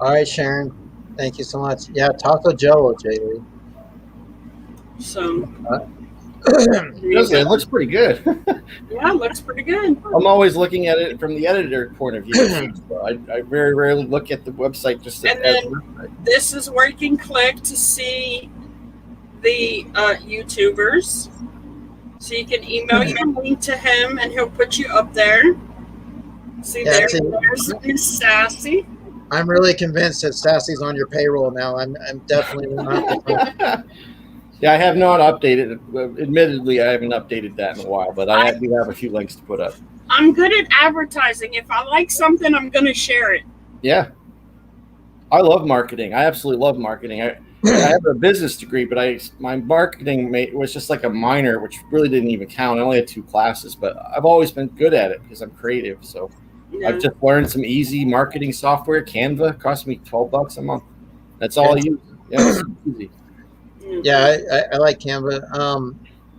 All right, Sharon. Thank you so much. Yeah, Taco Jello, JD. So It looks pretty good. yeah, it looks pretty good. I'm always looking at it from the editor point of view. So I very rarely look at the website just as And a then website. this is where you can click to see the YouTubers. So you can email your link to him and he'll put you up there. See, Yeah, there's Miss Sassy. I'm really convinced that Sassy's on your payroll now. I'm definitely not. Yeah, I have not updated it. Admittedly, I haven't updated that in a while, but I do have a few links to put up. I'm good at advertising. If I like something, I'm going to share it. Yeah. I love marketing. I absolutely love marketing. I have a business degree, but my marketing was just like a minor, which really didn't even count. I only had 2 classes, but I've always been good at it because I'm creative. So Yeah. I've just learned some easy marketing software. Canva cost me $12 a month. That's all I use. Yeah, it's easy. Yeah, I like Canva.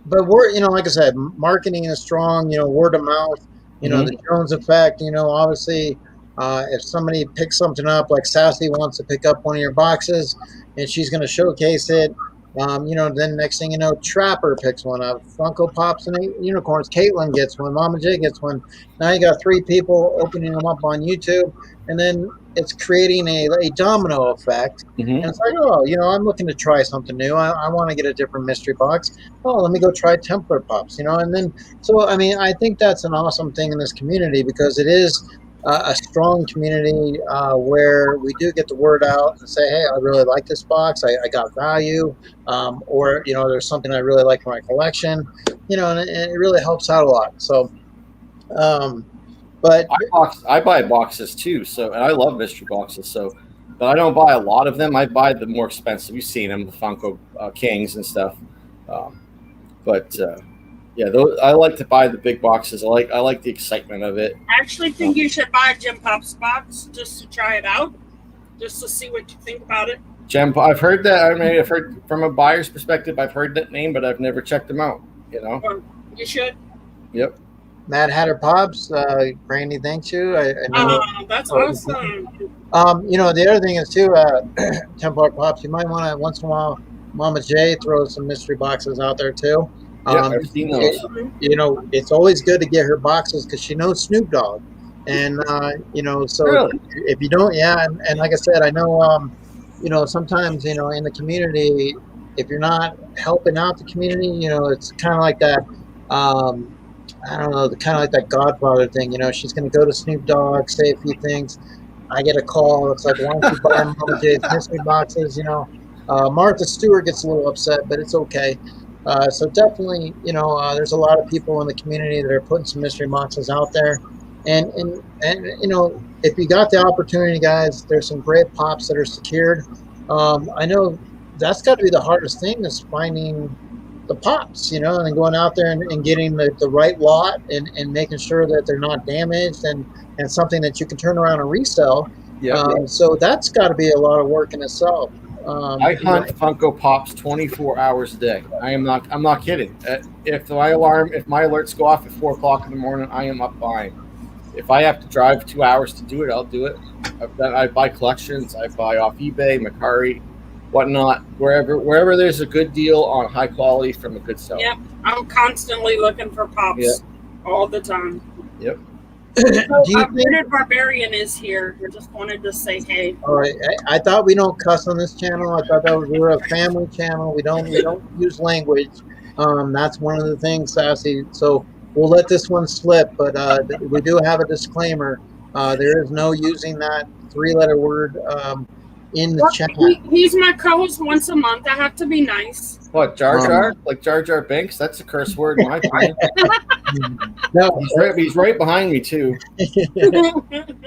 But like I said, marketing is strong. Word of mouth. The Jones effect. Obviously, if somebody picks something up, like Sassy wants to pick up one of your boxes, and she's going to showcase it. Then next thing you know, Trapper picks one up. Funko Pops and Unicorns. Caitlin gets one. Mama J gets one. Now you got 3 people opening them up on YouTube, and then it's creating a domino effect. And it's like, I'm looking to try something new. I want to get a different mystery box. Oh, let me go try Templar Pops. And then, so I mean, I think that's an awesome thing in this community because it is a strong community where we do get the word out and say, hey, I really like this box. I got value, or there's something I really like for my collection, and it really helps out a lot. So, but I buy boxes too, so and I love mystery boxes. So, but I don't buy a lot of them. I buy the more expensive. You've seen them, the Funko Kings and stuff. Um, but yeah, those I like to buy the big boxes. I like the excitement of it. I actually think you should buy a Gem Pops box just to try it out, just to see what you think about it. I've heard that. I mean, I've heard from a buyer's perspective. I've heard that name, but I've never checked them out. Well, you should. Yep. Mad Hatter Pops, Brandy thanks you. I know. That's awesome. The other thing is too, Templar Pops, you might want to once in a while, Mama J throw some mystery boxes out there too. Yeah, I've seen those. It's always good to get her boxes because she knows Snoop Dogg, and so Really? if you don't, yeah, and like I said, I know, sometimes in the community, if you're not helping out the community, it's kind of like that. I don't know, kind of like that Godfather thing. She's going to go to Snoop Dogg, say a few things. I get a call. It's like, why don't you buy Mama J's mystery boxes? Martha Stewart gets a little upset, but it's okay. So definitely, there's a lot of people in the community that are putting some mystery boxes out there. And if you got the opportunity, guys, there's some great pops that are secured. I know that's got to be the hardest thing is finding the pops, and then going out there and getting the right lot and making sure that they're not damaged and something that you can turn around and resell. Yeah. So that's got to be a lot of work in itself. I hunt Funko Pops 24 hours a day. I'm not kidding. If my alerts go off at 4 o'clock in the morning, I am up buying. If I have to drive 2 hours to do it, I'll do it. I buy collections. I buy off eBay, Mercari, whatnot, wherever there's a good deal on high quality from a good seller. Yep, I'm constantly looking for pops all the time. Yep. So, Bearded Barbarian is here. I just wanted to say hey. All right, I thought we don't cuss on this channel. I thought we were a family channel. We don't use language. That's one of the things, Sassy. So we'll let this one slip, but we do have a disclaimer. There is no using that 3-letter word in the chat. He's my co-host once a month. I have to be nice. What, Jar Jar? Like Jar Jar Binks? That's a curse word in my opinion. No, he's right behind me too.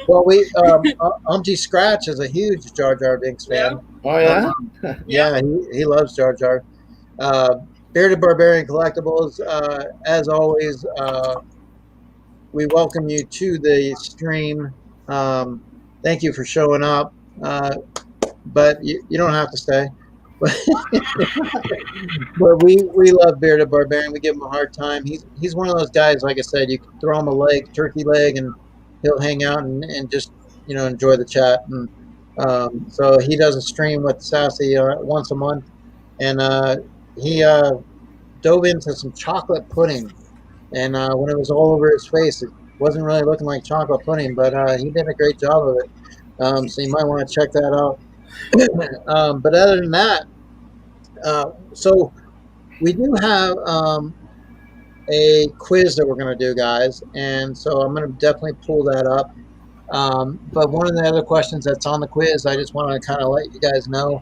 Well, Umpty Scratch is a huge Jar Jar Binks fan. Oh yeah, yeah, he loves Jar Jar. Bearded Barbarian Collectibles, as always, we welcome you to the stream. Thank you for showing up, but you don't have to stay. But we love Bearded Barbarian. We give him a hard time. He's one of those guys, like I said, you can throw him a turkey leg, and he'll hang out and just enjoy the chat. And so he does a stream with Sassy once a month, and he dove into some chocolate pudding. And when it was all over his face, it wasn't really looking like chocolate pudding, but he did a great job of it. So you might want to check that out. But other than that, so we do have a quiz that we're going to do, guys, and so I'm going to definitely pull that up. But one of the other questions that's on the quiz, I just want to kind of let you guys know,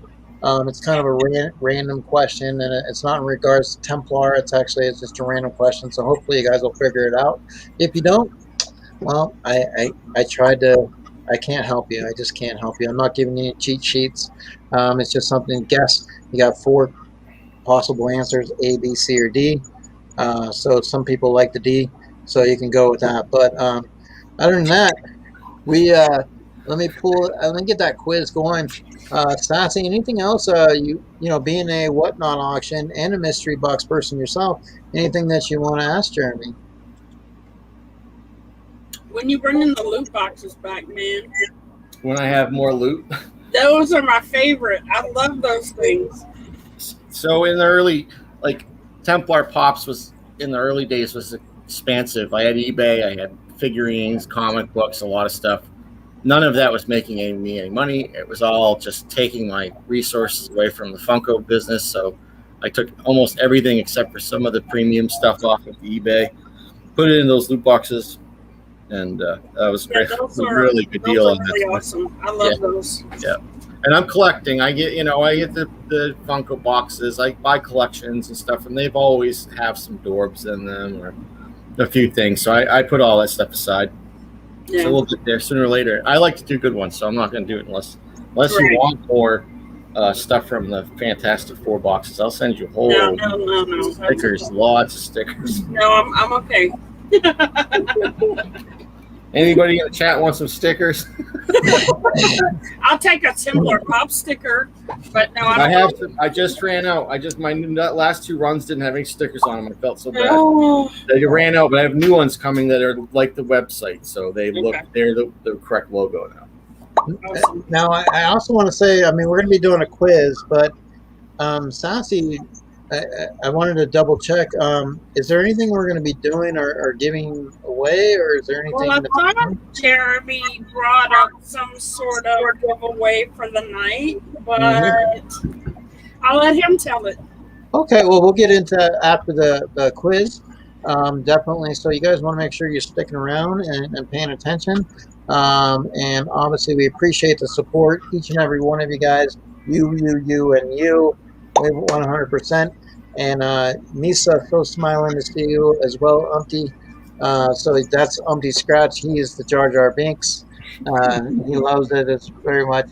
it's kind of a random question, and it's not in regards to Templar. It's just a random question, so hopefully you guys will figure it out. If you don't, well, I tried to. I can't help you. I just can't help you. I'm not giving you any cheat sheets. It's just something to guess. You got 4 possible answers, A, B, C, or D. So some people like the D, so you can go with that. But other than that, let me get that quiz going. Sassy, anything else? Being a whatnot auction and a mystery box person yourself, anything that you want to ask Jeremy? When you bring in the loot boxes back, man. When I have more loot. Those are my favorite. I love those things. So in the early, Templar Pops was in the early days was expansive. I had eBay, I had figurines, comic books, a lot of stuff. None of that was making me any money. It was all just taking my resources away from the Funko business. So I took almost everything except for some of the premium stuff off of eBay, put it in those loot boxes. and that was Yeah, great. those A are really good those deal are on that. really awesome. I love those. Yeah. And I'm collecting. I get the Funko boxes. I buy collections and stuff, and they've always have some Dorbs in them or a few things. So I put all that stuff aside. Yeah. So we'll get there sooner or later. I like to do good ones, so I'm not going to do it unless you Right. want more stuff from the Fantastic Four boxes. I'll send you whole No. stickers, lots of stickers. No, I'm okay. Anybody in the chat want some stickers? I'll take a Templar pop sticker, but no, I have some. I just ran out. My last 2 runs didn't have any stickers on them. I felt so bad. Oh, They ran out, but I have new ones coming that are like the website, so they're the correct logo now. awesome. Now, I also want to say, I mean, we're going to be doing a quiz, but SASSY, I wanted to double check. Is there anything we're going to be doing or giving away, or is there anything? Well, I thought Jeremy brought up some sort of giveaway for the night, but I'll let him tell it. Okay, well, we'll get into after the quiz. Definitely. So you guys want to make sure you're sticking around and paying attention. And obviously, we appreciate the support, each and every one of you guys. You, and you. 100%. And Misa, so smiling to see you as well, Umpty. So that's Umpty Scratch. He is the Jar Jar Binks. He loves it very much.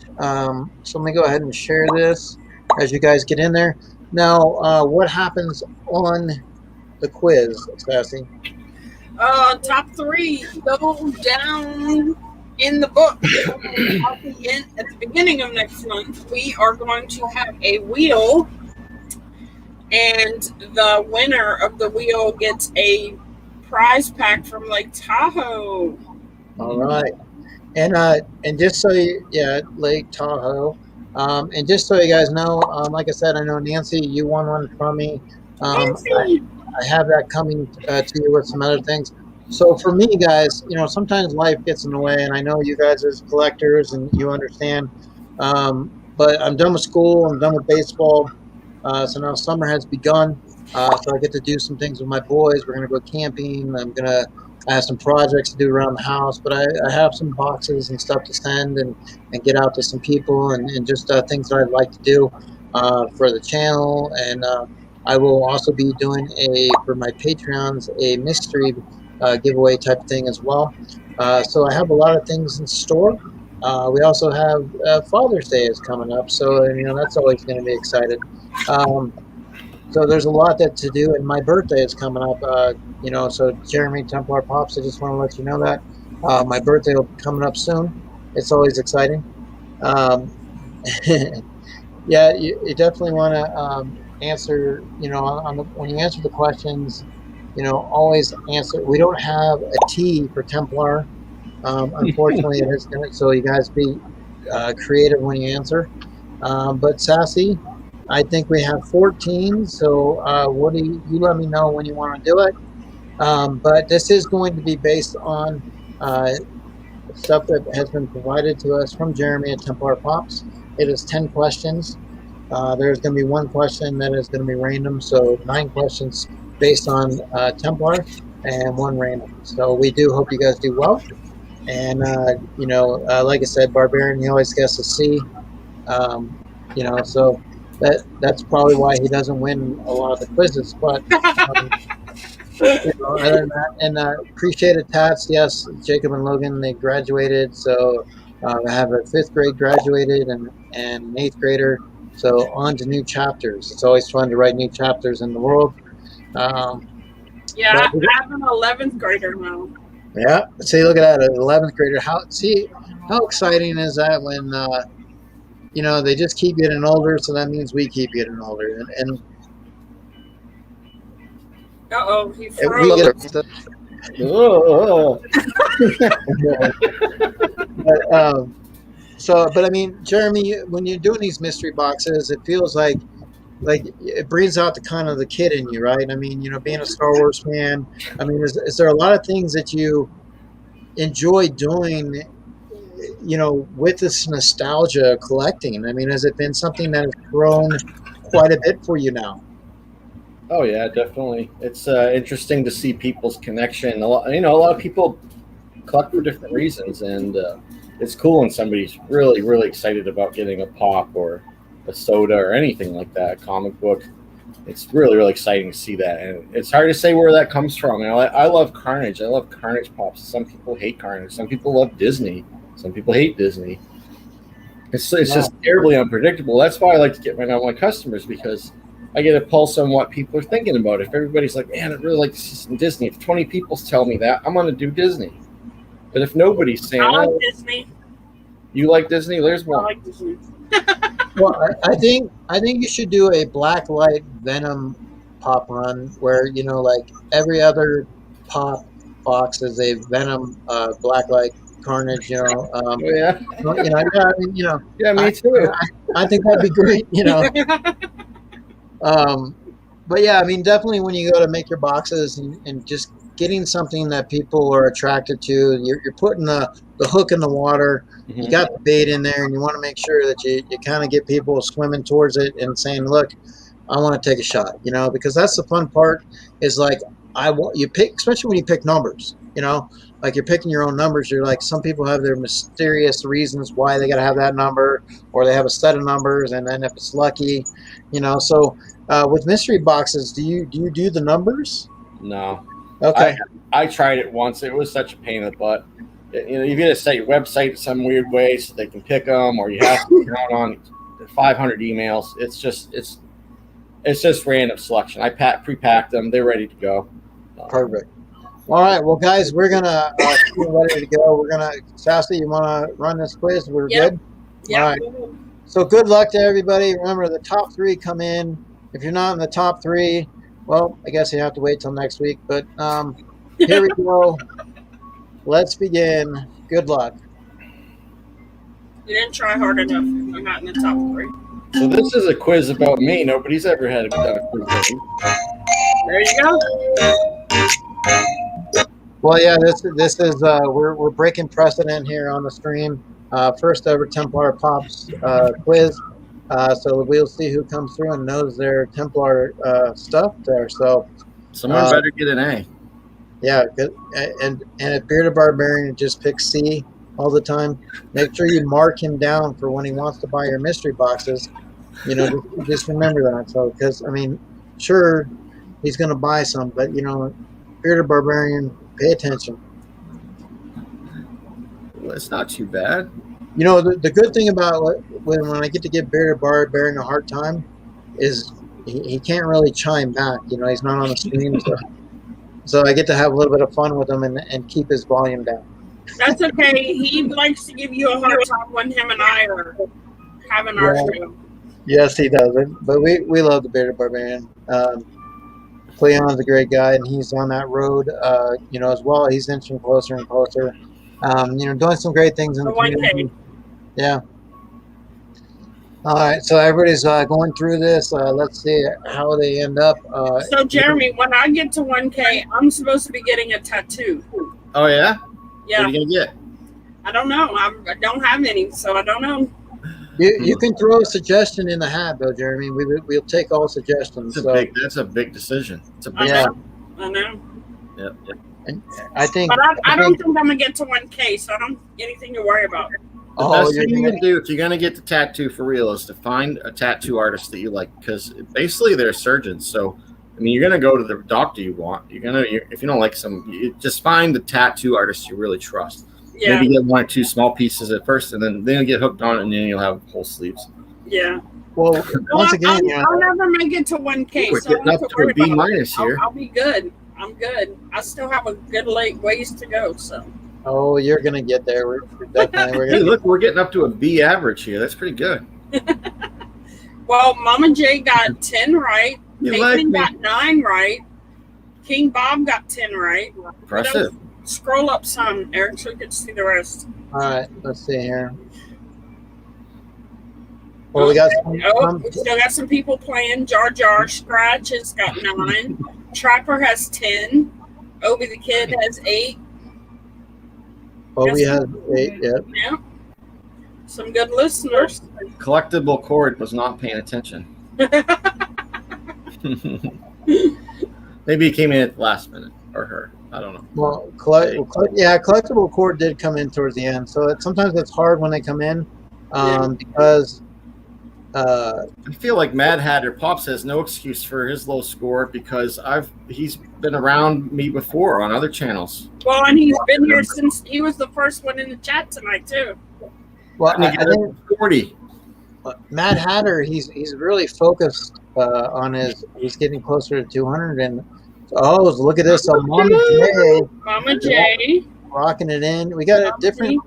So let me go ahead and share this as you guys get in there. Now, what happens on the quiz, Sassy? Top 3 go down in the book. At the beginning of next month, we are going to have a wheel, and the winner of the wheel gets a prize pack from Lake Tahoe. All right, and just so Lake Tahoe, and just so you guys know, like I said, I know Nancy, you won one from me. Nancy! I have that coming to you with some other things. So for me, guys, sometimes life gets in the way, and I know you guys as collectors and you understand. But I'm done with school. I'm done with baseball. So now summer has begun. So I get to do some things with my boys. We're gonna go camping. I have some projects to do around the house, but I have some boxes and stuff to send and get out to some people and just things that I'd like to do for the channel. And I will also be doing for my Patreons a mystery giveaway type thing as well. So I have a lot of things in store. We also have Father's Day is coming up, so that's always going to be excited. So there's a lot to do, and my birthday is coming up. So Jeremy Templar Pops, I just want to let you know that my birthday will be coming up soon. It's always exciting. Yeah, you definitely want to answer. When you answer the questions, always answer. We don't have a T for Templar. Unfortunately, it is going to. So you guys be creative when you answer. But Sassy, I think we have 14. So what do you let me know when you want to do it? But this is going to be based on stuff that has been provided to us from Jeremy at Templar Pops. It is 10 questions. There's going to be one question that is going to be random. So 9 questions based on Templar and 1 random. So we do hope you guys do well. And, like I said, Barbarian, he always gets a C. So that's probably why he doesn't win a lot of the quizzes. But other than that, and appreciate it, Tats. Yes, Jacob and Logan, they graduated. So I have a 5th grade graduated and an 8th grader. So on to new chapters. It's always fun to write new chapters in the world. I have an 11th grader now. Yeah, see, look at that, an 11th grader. How exciting is that when they just keep getting older, so that means we keep getting older. And He froze. But I mean, Jeremy, when you're doing these mystery boxes, it feels like it brings out the kid in you, right? I mean, being a Star Wars fan, I mean, is there a lot of things that you enjoy doing, with this nostalgia collecting? I mean, has it been something that has grown quite a bit for you now? Oh yeah, definitely. It's interesting to see people's connection. A lot of people collect for different reasons, and it's cool when somebody's really, really excited about getting a pop or a soda or anything like that, a comic book. It's really, really exciting to see that, and it's hard to say where that comes from. You know, I love Carnage. I love Carnage pops. Some people hate Carnage. Some people love Disney. Some people hate Disney. It's just terribly unpredictable. That's why I like to get right on my customers, because I get a pulse on what people are thinking about. If everybody's like, man, I'd really like to see some Disney. If 20 people tell me that, I'm going to do Disney. But if nobody's saying, I like oh, Disney. you like Disney, there's I one. like Disney. Well, I think you should do a black light Venom pop run where like every other pop box is a Venom black light Carnage. Oh, yeah. Yeah, I mean, Yeah, me too. I think that'd be great. But yeah, I mean, definitely when you go to make your boxes and just getting something that people are attracted to, you're putting the hook in the water. You got the bait in there, and you want to make sure that you kind of get people swimming towards it and saying, look, I want to take a shot, because that's the fun part is like, you pick, especially when you pick numbers, like you're picking your own numbers. You're like, some people have their mysterious reasons why they got to have that number, or they have a set of numbers. And then if it's lucky, so with mystery boxes, do you do the numbers? No. Okay. I tried it once. It was such a pain in the butt. You get to set your website some weird way so they can pick them, or you have to count on 500 emails. It's just random selection. I pre-packed them. They're ready to go. Perfect. All right. Well, guys, we're going to get ready to go. Sassy, you want to run this quiz? We're good? Yeah. All right. So good luck to everybody. Remember, the top 3 come in. If you're not in the top 3, well, I guess you have to wait till next week. But here we go. Let's begin. Good luck. You didn't try hard enough. I'm not in the top 3. So this is a quiz about me. Nobody's ever done a quiz about me. There you go. Well, yeah, this is we're breaking precedent here on the stream. First ever Templar Pops quiz. So we'll see who comes through and knows their Templar stuff there. So someone better get an A. Yeah, and if Bearded Barbarian just picks C all the time, make sure you mark him down for when he wants to buy your mystery boxes. Just remember that. So, because I mean, sure, he's going to buy some, but Bearded Barbarian, pay attention. Well, it's not too bad. The good thing about when I get to give Bearded Barbarian a hard time is he can't really chime back. He's not on the stream, so I get to have a little bit of fun with him and keep his volume down. That's okay. He likes to give you a hard time when him and I are having our show. Yes, he does. But we love the Bearded Barbarian. Cleon's a great guy, and he's on that road, as well. He's inching closer and closer, doing some great things in the community. Yeah. All right, so everybody's going through this. Let's see how they end up. So, Jeremy, when I get to 1K, I'm supposed to be getting a tattoo. Oh, yeah? Yeah. What are you going to get? I don't know. I don't have any, so I don't know. You can throw a suggestion in the hat, though, Jeremy. We'll take all suggestions. That's a big decision. It's a big I know. Yep. And I think. But I don't think I'm going to get to 1K, so I don't have anything to worry about. The best thing you can do if you're going to get the tattoo for real is to find a tattoo artist that you like, because basically they're surgeons. So, I mean, you're going to go to the doctor you want. If you don't like you just find the tattoo artist you really trust. Yeah. Maybe get 1 or 2 small pieces at first, and then you'll get hooked on it, and then you'll have whole sleeves. Yeah. Well, once again, I'll never make it to 1K. We're getting up to a B minus here. I'll be good. I'm good. I still have a good ways to go. So. Oh, you're gonna get there. We're definitely. Hey, look, we're getting up to a B average here. That's pretty good. Well, Mama J got 10 right. Caitlin got 9 right. King Bob got 10 right. Impressive. Scroll up some, Eric, so you can see the rest. All right, let's see here. Well, we still got some people playing. Jar Jar Scratch has got 9. Trapper has 10. Obi the Kid has 8. Obi has 8. Yeah. Some good listeners. Collectible Cord was not paying attention. Maybe he came in at the last minute, or her. I don't know. Well, collectible cord did come in towards the end, so sometimes it's hard when they come in because I feel like Mad Hatter Pops has no excuse for his low score because he's been around me before on other channels. Well, and he's been here since he was the first one in the chat tonight too. well, I think 40. Mad Hatter he's really focused on he's getting closer to 200 and look at this, Mama J rocking it in. We got a different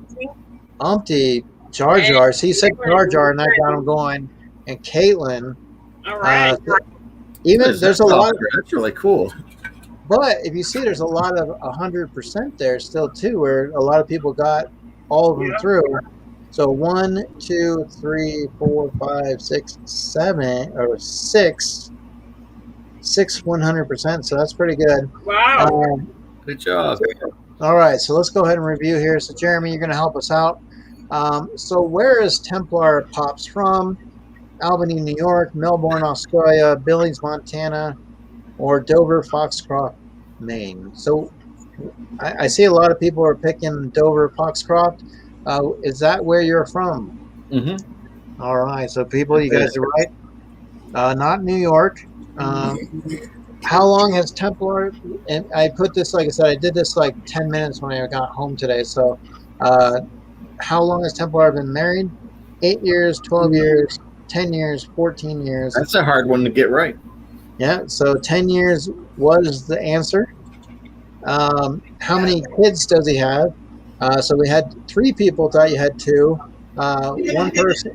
Umpty Jar Jar. He said Jar Jar and that got him going. And Caitlin. All right. There's a lot. That's really cool. But if you see, there's a lot of 100% there still too, where a lot of people got all of them through. So 1, 2, 3, 4, 5, 6, 7, or 6 100%. So that's pretty good. Wow. Good job. All right, so let's go ahead and review here. So Jeremy, you're going to help us out. So where is Templar Pops from? Albany, New York, Melbourne, Australia, Billings, Montana, or Dover, Foxcroft, Maine. So I see a lot of people are picking Dover, Foxcroft. Is that where you're from? Mm-hmm. All right. So people, you guys are right. Not New York. How long has Templar, and I put this, like I said, I did this like 10 minutes when I got home today. So how long has Templar been married? 8 years, 12 years, 10 years, 14 years. That's a hard one to get right. Yeah, so 10 years was the answer. How many kids does he have? So we had 3 people thought you had 2.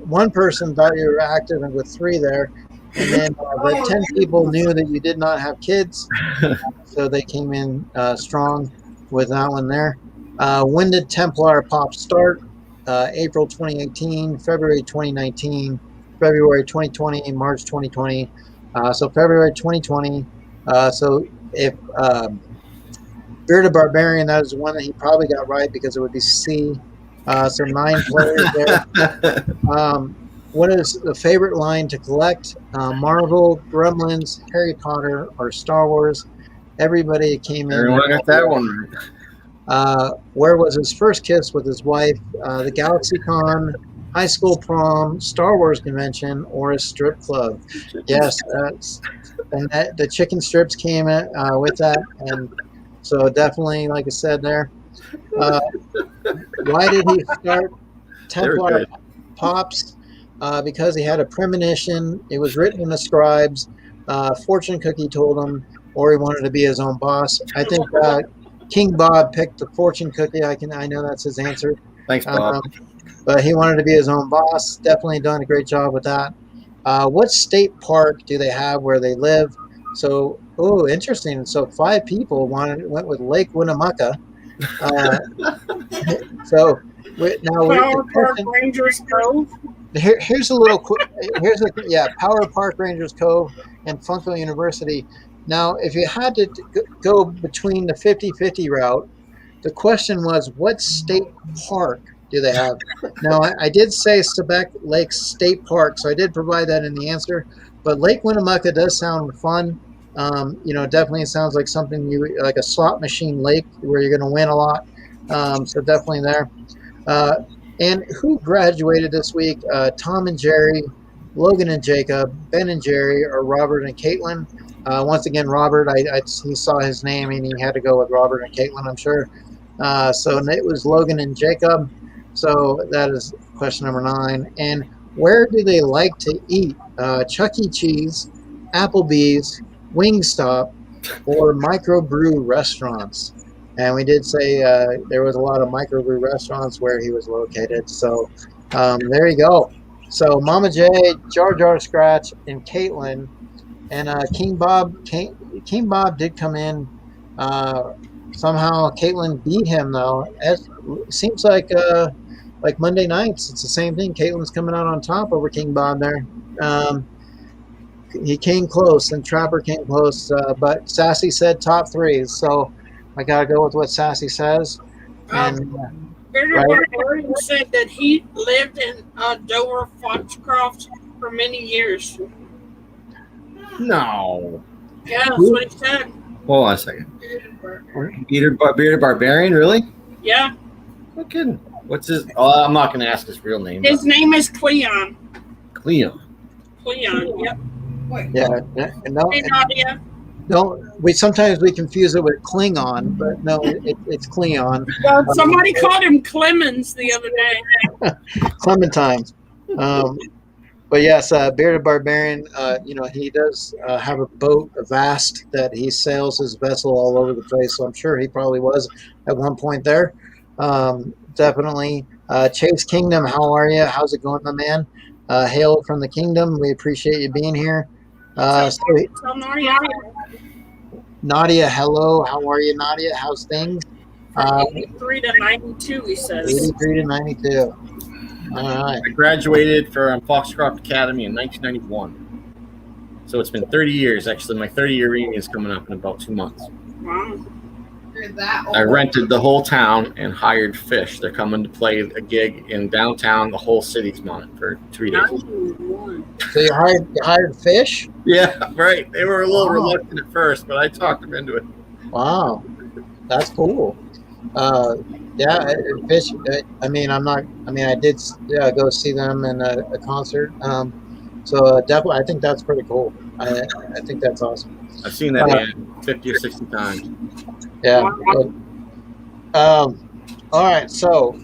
One person thought you were active and with 3 there. And then the 10 people knew that you did not have kids. So they came in strong with that one there. When did Templar Pop start? April 2018, February 2019, February 2020, March 2020. So February 2020. So if Bearded Barbarian, that is one that he probably got right because it would be C. So 9 players there. What is the favorite line to collect? Marvel, Gremlins, Harry Potter, or Star Wars? Everybody came in. Everyone got that one. Where was his first kiss with his wife? The GalaxyCon, high school prom, Star Wars convention, or a strip club? Yes, and the chicken strips came with that, and so definitely, like I said there. Why did he start Templar Pops? Because he had a premonition. It was written in the scribes. Fortune cookie told him, or he wanted to be his own boss. I think King Bob picked the fortune cookie. I know that's his answer. Thanks, Bob. But he wanted to be his own boss. Definitely done a great job with that. What state park do they have where they live? So, interesting. So 5 people went with Lake Winnemucca. So now Power Park Rangers Cove. Here's a little. Power Park Rangers Cove and Funko University. Now, if you had to go between the 50-50 route, the question was, what state park do they have? Now, I did say Sebec Lake State Park, so I did provide that in the answer. But Lake Winnemucca does sound fun. Definitely sounds like something like a slot machine lake where you're going to win a lot. So definitely there. And who graduated this week? Tom and Jerry, Logan and Jacob, Ben and Jerry, or Robert and Caitlin? Once again, Robert, he saw his name and he had to go with Robert and Caitlin, I'm sure. So it was Logan and Jacob. So that is question number 9. And where do they like to eat? Chuck E. Cheese, Applebee's, Wingstop, or microbrew restaurants? And we did say there was a lot of microbrew restaurants where he was located. So there you go. So Mama J, Jar Jar Scratch, and Caitlin, and King Bob did come in. Somehow Caitlin beat him though. It seems like Monday nights, it's the same thing. Caitlin's coming out on top over King Bob there. He came close, and Trapper came close, but Sassy said top 3. So I gotta go with what Sassy says. And Bearded Barbarian said that he lived in Dover, Foxcroft for many years. No. Yeah, that's what he said. Hold on a second. Bearded Barbarian, really? Yeah. No kidding. What's his? Oh, I'm not going to ask his real name. His name is Cleon. Cleon. Cleon. Yep. Yeah. No. Hey, Nadia. We sometimes we confuse it with Klingon, but no, it's Cleon. Well, somebody called him Clemens the other day. Clementine. But yes, Bearded Barbarian, he does have a boat, a Vast, that he sails his vessel all over the place. So I'm sure he probably was at one point there. Definitely. Chase Kingdom, how are you? How's it going, my man? Hail from the kingdom. We appreciate you being here. Tell Nadia. Nadia, hello. How are you, Nadia? How's things? From 83 to 92, he says. 83 to 92. All right. I graduated from Foxcroft Academy in 1991. So it's been 30 years. Actually, my 30-year reunion is coming up in about 2 months. Wow. You're that old. I rented the whole town and hired Fish. They're coming to play a gig in downtown. The whole city's on it for 3 days. 91. So you hired Fish? Yeah, right. They were a little reluctant at first, but I talked them into it. Wow, that's cool. Yeah, Fish. I did go see them in a concert. So definitely, I think that's pretty cool. I think that's awesome. I've seen that man 50 or 60 times. Yeah. All right. So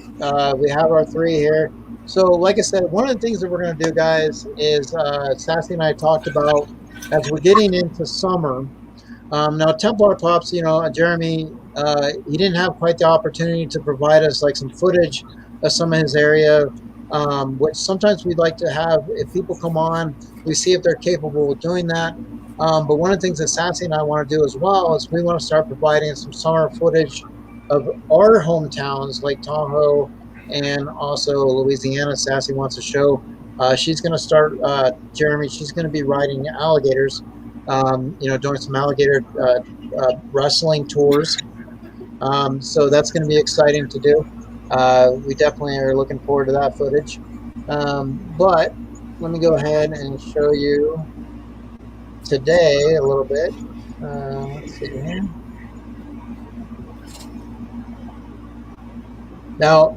we have our three here. So, like I said, one of the things that we're going to do, guys, is Sassy and I talked about as we're getting into summer. Now, Templar Pops, Jeremy, he didn't have quite the opportunity to provide us like some footage of some of his area, which sometimes we'd like to have. If people come on, we see if they're capable of doing that. But one of the things that Sassy and I want to do as well is we want to start providing some summer footage of our hometowns, like Tahoe and also Louisiana. Sassy wants to show. She's going to start, Jeremy, she's going to be riding alligators. Doing some alligator wrestling tours. So that's going to be exciting to do. We definitely are looking forward to that footage. But let me go ahead and show you today a little bit. Let's see here. Now,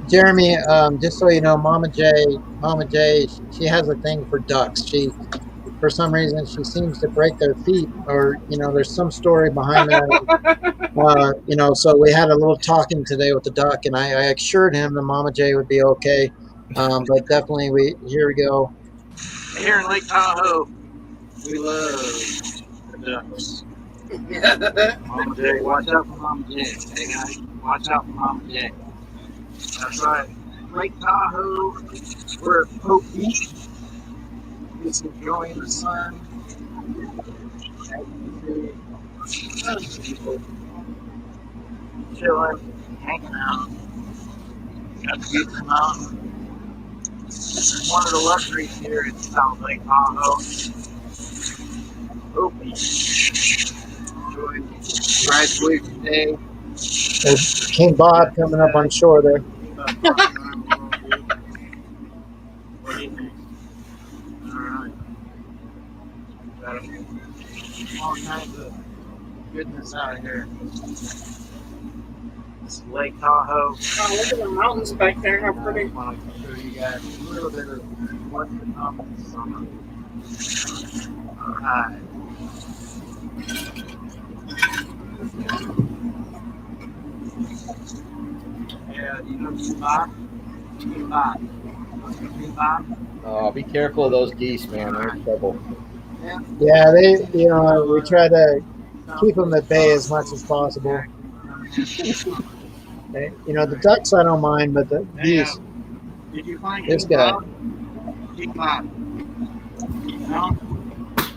Jeremy, just so you know, Mama J, she has a thing for ducks. For some reason, she seems to break their feet, or there's some story behind that. So we had a little talking today with the duck, and I assured him that Mama J would be okay. But definitely, here we go. Here in Lake Tahoe, we love the ducks. Mama J, watch out for Mama J. Hey guys, watch out for Mama J. That's right. Lake Tahoe, we're at Pope Beach. Just enjoying the sun. People chilling, hanging out. Got to get them out. One of the luxuries here in South Lake Tahoe. Pope Beach. Enjoying graduation day. There's King Bob coming up on shore there. What do you think? Alright. All kinds of goodness out here. This is Lake Tahoe. Oh, look at the mountains back there. How pretty. I want to show you guys a little bit of what's to come this summer. Alright. Yeah, do you know Bob? Bob? Oh, be careful of those geese, man. They're in trouble. Yeah, we try to keep them at bay as much as possible. The ducks I don't mind, but the geese. Did you find This guy. King Bob? No?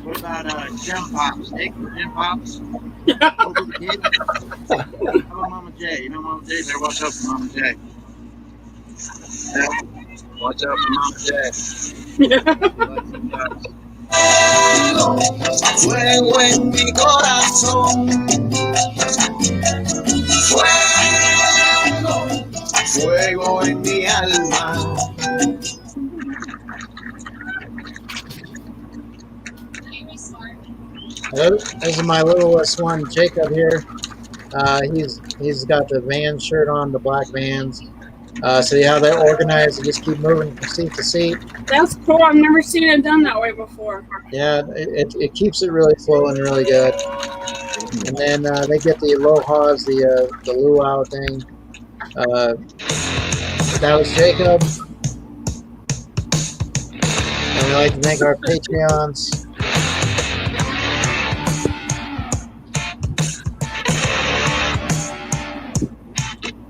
What about gem pops? Steak for gem pops? Those are the kids? How about Mama J? You know Mama J? Better watch out for Mama J. Yeah. Watch out for Mama J. Fuego en mi corazón. Fuego, fuego en mi alma. This is my littlest one, Jacob here. He's got the van shirt on, the black vans. See how they're organized? They just keep moving from seat to seat. That's cool. I've never seen it done that way before. Yeah, it keeps it really flowing really good. And then they get the alohas, the luau thing. That was Jacob. And we like to thank our Patreons.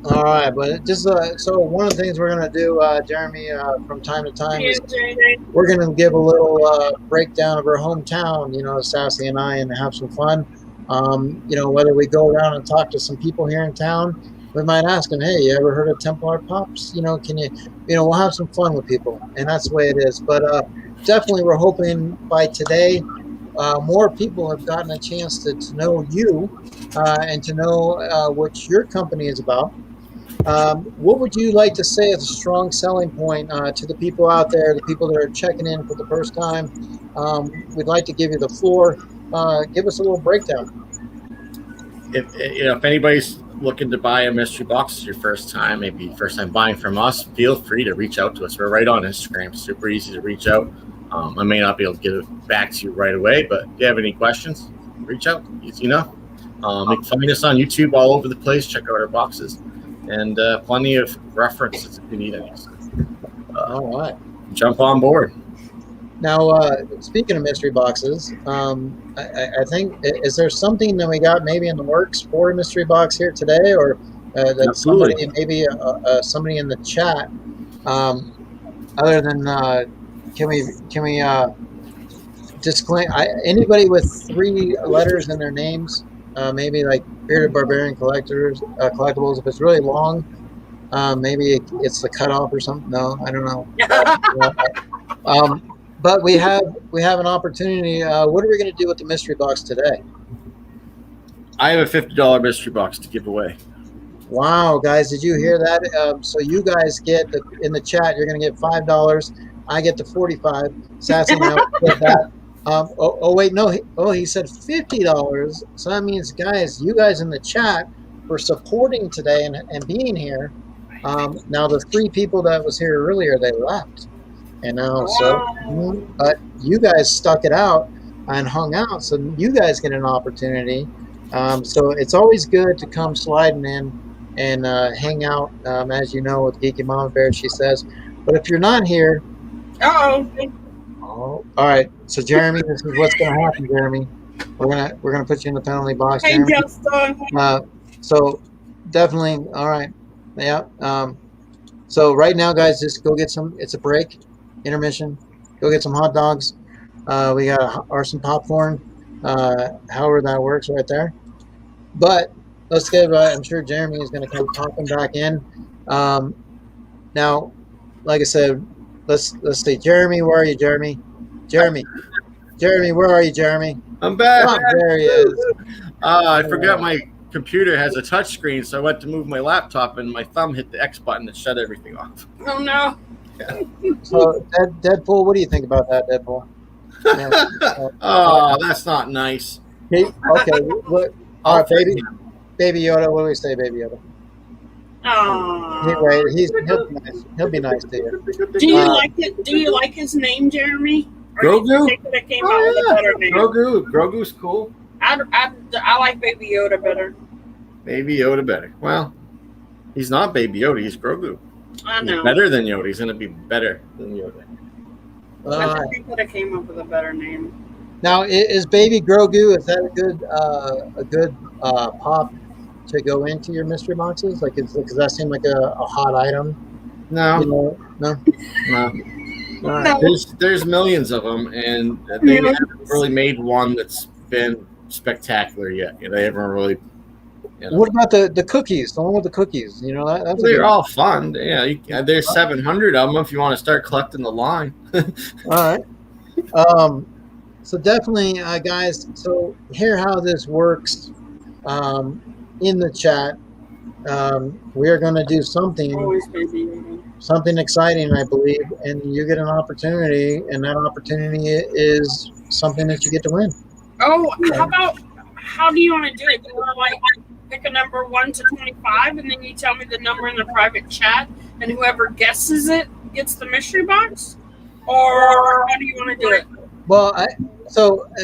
All right, but just so one of the things we're gonna do, Jeremy, from time to time is we're gonna give a little breakdown of our hometown. You know, Sassy and I, and have some fun. You know, whether we go around and talk to some people here in town, we might ask them, "Hey, you ever heard of Templar Pops? You know, can you know, we'll have some fun with people, and that's the way it is." But definitely, we're hoping by today, more people have gotten a chance to know you and to know what your company is about. What would you like to say as a strong selling point to the people out there, the people that are checking in for the first time? We'd like to give you the floor. Give us a little breakdown. If anybody's looking to buy a mystery box as your first time, maybe first time buying from us, feel free to reach out to us. We're right on Instagram. Super easy to reach out. I may not be able to get it back to you right away, but if you have any questions, reach out. Easy enough. You can find us on YouTube all over the place. Check out our boxes. And plenty of references if you need any. All right. Jump on board. Now, speaking of mystery boxes, I think, is there something that we got maybe in the works for a mystery box here today, or that Absolutely. somebody, maybe somebody in the chat, other than can we disclaim anybody with 3 letters in their names, maybe like Bearded Barbarian Collectibles. If it's really long, maybe it's the cutoff or something. No, I don't know. But we have an opportunity. What are we going to do with the mystery box today? I have a $50 mystery box to give away. Wow, guys, did you hear that? So you guys get in the chat, you're going to get $5. I get the 45. Sassy now get that. Wait, no. He said $50. So that means, guys, you guys in the chat for supporting today and being here. Now the 3 people that was here earlier, they left. And now, but you guys stuck it out and hung out, so you guys get an opportunity. So it's always good to come sliding in and hang out, as you know, with Geeky Mama Bear, she says. But if you're not here, all right. So Jeremy, this is what's going to happen, Jeremy. We're gonna put you in the penalty box, Jeremy. So definitely, all right, yeah. So right now, guys, just go get some. It's a break. Intermission. Go get some hot dogs. We got some popcorn. However that works right there. But let's get. I'm sure Jeremy is going to come popping back in. Now, like I said, let's see. Jeremy, where are you, Jeremy? Jeremy, where are you, Jeremy? I'm back. Oh, there he is. I forgot my computer has a touch screen, so I went to move my laptop and my thumb hit the X button to shut everything off. Oh no. So Deadpool, what do you think about that, Deadpool? Yeah. Oh, that's not nice. Okay. All right, baby Yoda. What do we say, Baby Yoda? Anyway, he'll be nice to you. Do you like it? Do you like his name, Jeremy? Grogu? That came out with a better name? Grogu's cool. I like Baby Yoda better. Baby Yoda better. Well, he's not Baby Yoda. He's Grogu. I know. He's better than Yoda. He's going to be better than Yoda. I think they could have came up with a better name. Now, is Baby Grogu, is that a good pop to go into your mystery boxes? Like, does that seem like a hot item? No. You know, no. No. There's millions of them, and they haven't really made one that's been spectacular yet. They haven't really. What about the cookies? The one with the cookies? You know, that's they're all fun. Yeah, there's 700 of them if you want to start collecting the line. All right. So definitely, guys. So hear how this works. In the chat, we are going to do something exciting, I believe, and you get an opportunity, and that opportunity is something that you get to win. Oh, how do you want to do it? Do you want to like pick a number 1 to 25, and then you tell me the number in the private chat, and whoever guesses it gets the mystery box, or how do you want to do it? Well, I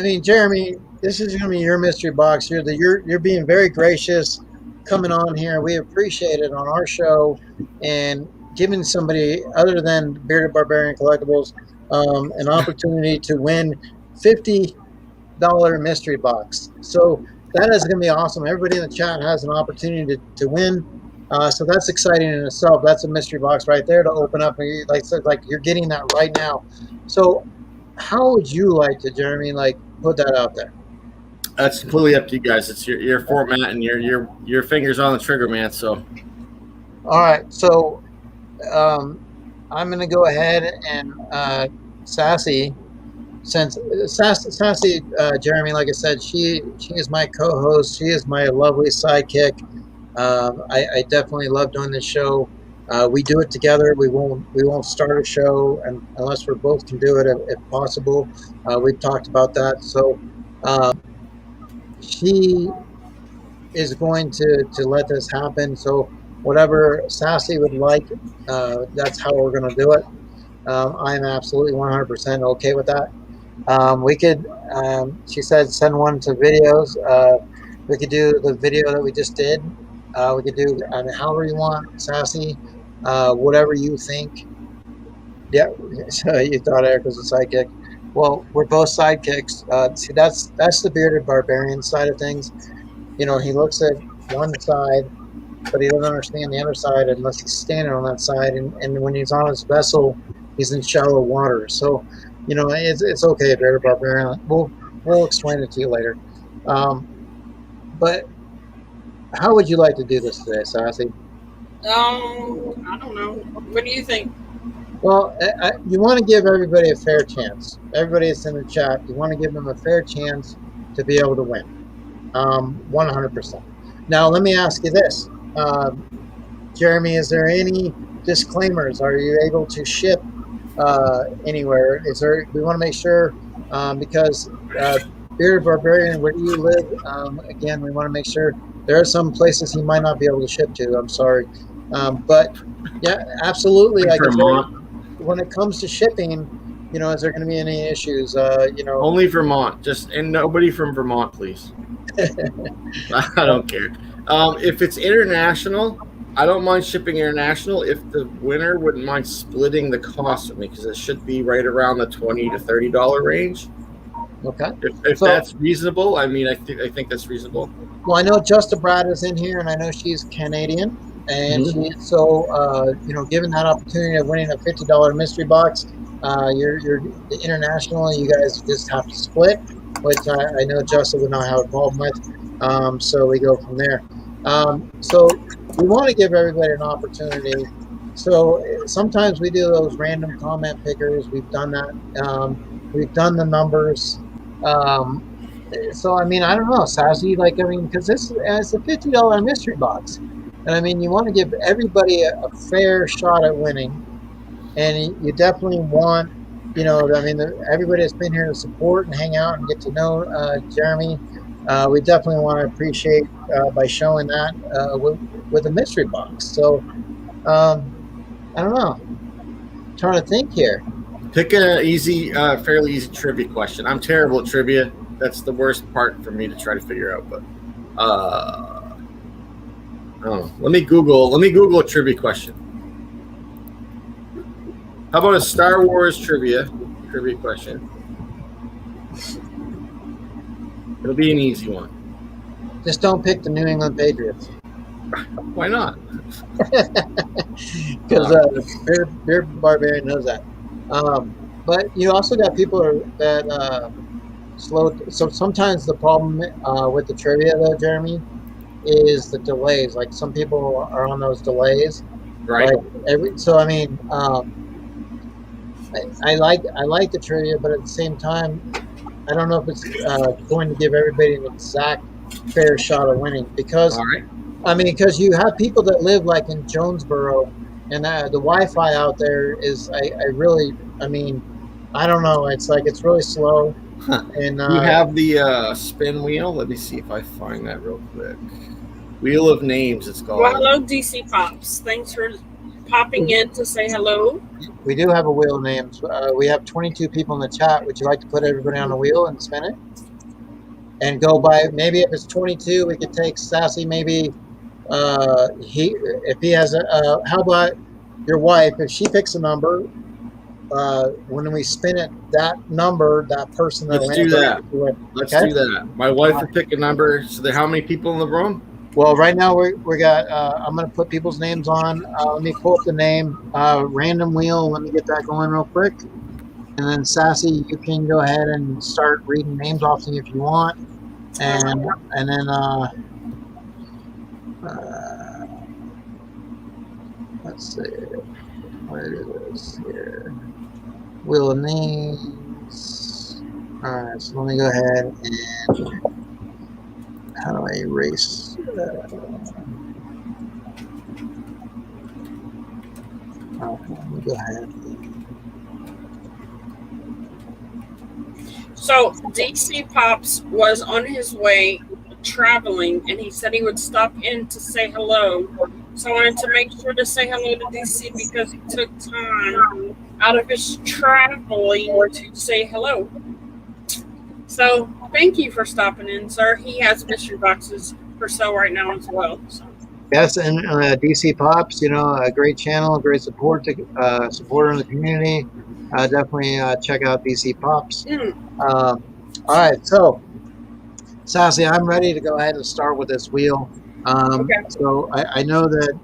mean, Jeremy, this is going to be your mystery box. You're being very gracious coming on here. We appreciate it on our show and giving somebody other than Bearded Barbarian Collectibles an opportunity to win $50 mystery box. So that is going to be awesome. Everybody in the chat has an opportunity to win. So that's exciting in itself. That's a mystery box right there to open up. Like I said, like you're getting that right now. So how would you like to, Jeremy, like put that out there? That's completely up to you guys. It's your format and your fingers on the trigger, man. So, all right. So I'm going to go ahead and Sassy, since Sassy, Jeremy, like I said, she is my co-host. She is my lovely sidekick. I definitely love doing this show. We do it together. We won't start a show unless we both can do it if possible. We've talked about that. So she is going to let this happen. So whatever Sassy would like, that's how we're going to do it. I'm absolutely 100% okay with that. We could, she said, send one to videos. We could do the video that we just did. We could do however you want, Sassy, whatever you think. Yeah, so you thought Eric was a sidekick. Well, we're both sidekicks. See, that's the Bearded Barbarian side of things. You know, he looks at one side, but he doesn't understand the other side unless he's standing on that side. And when he's on his vessel, he's in shallow water. So, you know, it's okay, Bearded Barbarian. We'll explain it to you later. But how would you like to do this today, Sassy? I don't know. What do you think? Well, you want to give everybody a fair chance. Everybody that's in the chat, you want to give them a fair chance to be able to win. 100%. Now, let me ask you this. Jeremy, is there any disclaimers? Are you able to ship anywhere? We want to make sure, because Bearded Barbarian, where you live, again, we want to make sure there are some places he might not be able to ship to. I'm sorry. But yeah, absolutely. I can tell you, when it comes to shipping, you know, is there going to be any issues? You know, only Vermont, and nobody from Vermont, please. I don't care. If it's international, I don't mind shipping international. If the winner wouldn't mind splitting the cost with me, because it should be right around the $20 to $30 range. Okay. If that's reasonable, I mean, I think that's reasonable. Well, I know Justa Brad is in here, and I know she's Canadian, and so you know, given that opportunity of winning a $50 mystery box, you're international. You guys just have to split, which I know Justa would not have a problem with. So we go from there. So we want to give everybody an opportunity. So sometimes we do those random comment pickers. We've done that. We've done the numbers. So I mean, I don't know, Sassy. Like, I mean, because it's a $50 mystery box, and I mean, you want to give everybody a fair shot at winning, and you definitely want, you know, I mean, everybody that's been here to support and hang out and get to know Jeremy. We definitely want to appreciate by showing that with a mystery box. So I don't know. I'm trying to think here. Pick an easy, fairly easy trivia question. I'm terrible at trivia. That's the worst part for me to try to figure out. But I don't know. Let me Google a trivia question. How about a Star Wars trivia question? It'll be an easy one. Just don't pick the New England Patriots. Why not? Because Bearded Barbarian knows that. But you also got people that slow. So sometimes the problem with the trivia, though, Jeremy, is the delays. Like, some people are on those delays. Right. Like so I mean, I like the trivia, but at the same time, I don't know if it's going to give everybody an exact fair shot of winning, because I mean, because you have people that live like in Jonesboro, and the Wi-Fi out there is I mean, I don't know. It's like, it's really slow. And You have the spin wheel. Let me see if I find that real quick. Wheel of Names, it's called. Well, hello, DC Pops. Thanks for popping in to say hello. we do have a wheel of names. We have 22 people in the chat. Would you like to put everybody on the wheel and spin it? And go by, maybe if it's 22, we could take Sassy, maybe if he has how about your wife, if she picks a number, when we spin it, that number, that person that Let's do that. Let's Okay? do that. My wife will pick a number. So there, how many people in the room? Well, right now we got. I'm gonna put people's names on. Let me pull up the name. Random wheel. Let me get that going real quick. And then Sassy, you can go ahead and start reading names off to me if you want. And then let's see. What is this here? Wheel of names. All right. So let me go ahead and how do I erase? Let me go ahead. So DC Pops was on his way traveling, and he said he would stop in to say hello. So I wanted to make sure to say hello to DC because he took time out of his traveling to say hello. So thank you for stopping in, sir. He has mystery boxes for sale right now as well. So. Yes, and DC Pops, you know, a great channel, great supporter in the community. Definitely check out DC Pops. All right, so Sassy, I'm ready to go ahead and start with this wheel. Okay. So I know that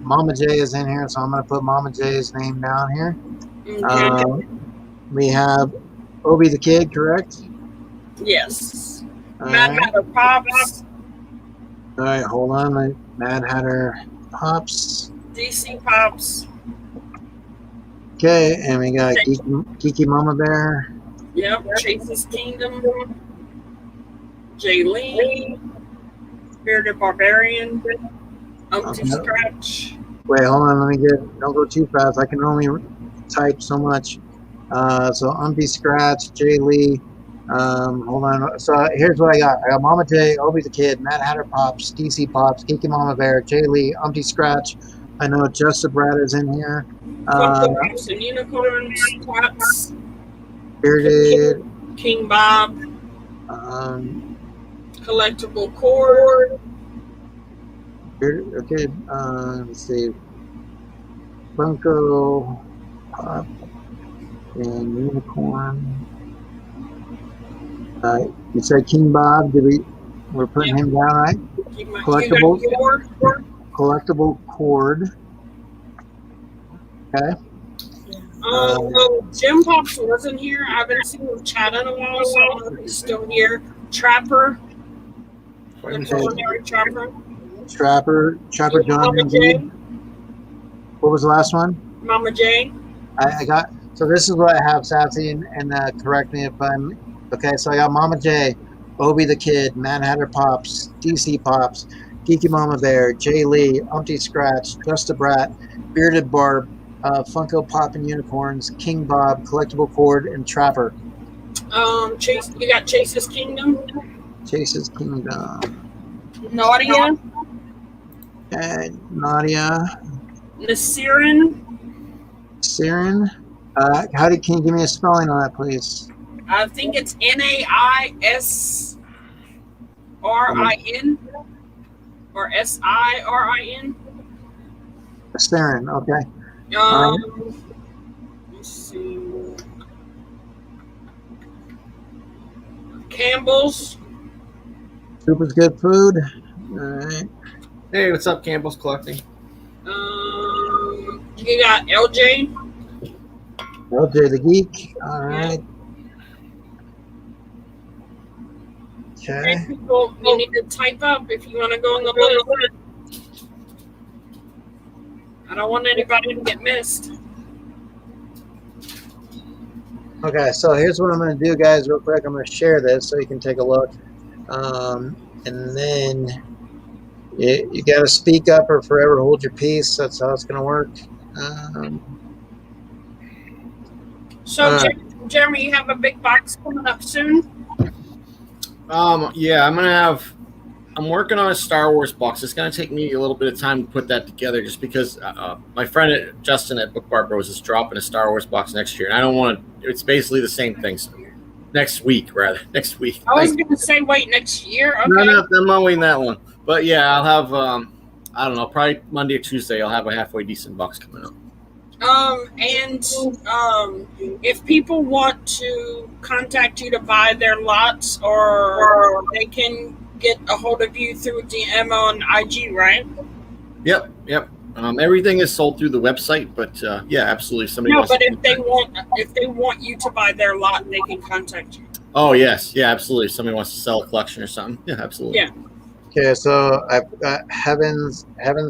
Mama J is in here, so I'm going to put Mama J's name down here. Okay. We have Obi the Kid, correct? Yes. All Mad right. Hatter Pops. All right, hold on. Mad Hatter Pops. DC Pops. Okay, and we got Kiki Mama Bear. Yep. Chase's Kingdom. Jay Lee. Bearded Barbarian. Umpty Scratch. Wait, hold on. Let me don't go too fast. I can only type so much. So Umpty Scratch, Jay Lee. Hold on. So here's what I got. I got Mama J, Obi the Kid, Mad Hatter Pops, DC Pops, Kiki Mama Bear, Jay Lee, Umpty Scratch. I know Just Brad is in here. Funko Pops and Unicorns. Tots. Bearded. King Bob. Collectible Cord. Bearded, okay. Let's see. Funko Pop and Unicorn. You said King Bob. We're putting him down, right? Collectible cord. Okay. Jim Pops wasn't here. I haven't seen him chat in a while, so I don't know if he's still here. Trapper. The culinary Trapper. Trapper John. What was the last one? Mama J. I got. So this is what I have, Sassy, and correct me if I'm okay. So I got Mama J, Obi the Kid, Mad Hatter Pops, DC Pops, Geeky Mama Bear, Jay Lee, Umpty Scratch, Just a Brat, Bearded Barb, Funko Pop and Unicorns, King Bob, Collectible Cord, and Trapper. Chase. You got Chase's Kingdom. Chase's Kingdom. Nadia. And Nadia. Nasirin. Siren. Can you give me a spelling on that, please? I think it's NAISRIN or SIRIN. Siren, okay. Let's see. Campbell's. Super's Good Food. All right. Hey, what's up, Campbell's Collecting? You got LJ. LJ the Geek. All right. Okay. Hey, people, you need to type up if you want to go on the list. I don't want anybody to get missed. Okay, so here's what I'm going to do, guys, real quick. I'm going to share this so you can take a look. And then you got to speak up or forever hold your peace. That's how it's going to work. So Jeremy, you have a big box coming up soon. Yeah, I'm working on a Star Wars box. It's going to take me a little bit of time to put that together, just because my friend Justin at Book Bar Bros is dropping a Star Wars box next year, and I don't want to. It's basically the same thing. So next week. Next week. I was going to say, wait, next year? Okay. No, I'm not waiting that long. But yeah, I'll have. I don't know. Probably Monday or Tuesday. I'll have a halfway decent box coming up. If people want to contact you to buy their lots, or they can get a hold of you through DM on IG, right? Yep. Everything is sold through the website, but yeah, absolutely. Somebody. No, wants but to if they want you to buy their lot, they can contact you. Oh yes, yeah, absolutely. If somebody wants to sell a collection or something. Yeah, absolutely. Yeah. Okay, so I've got Heaven's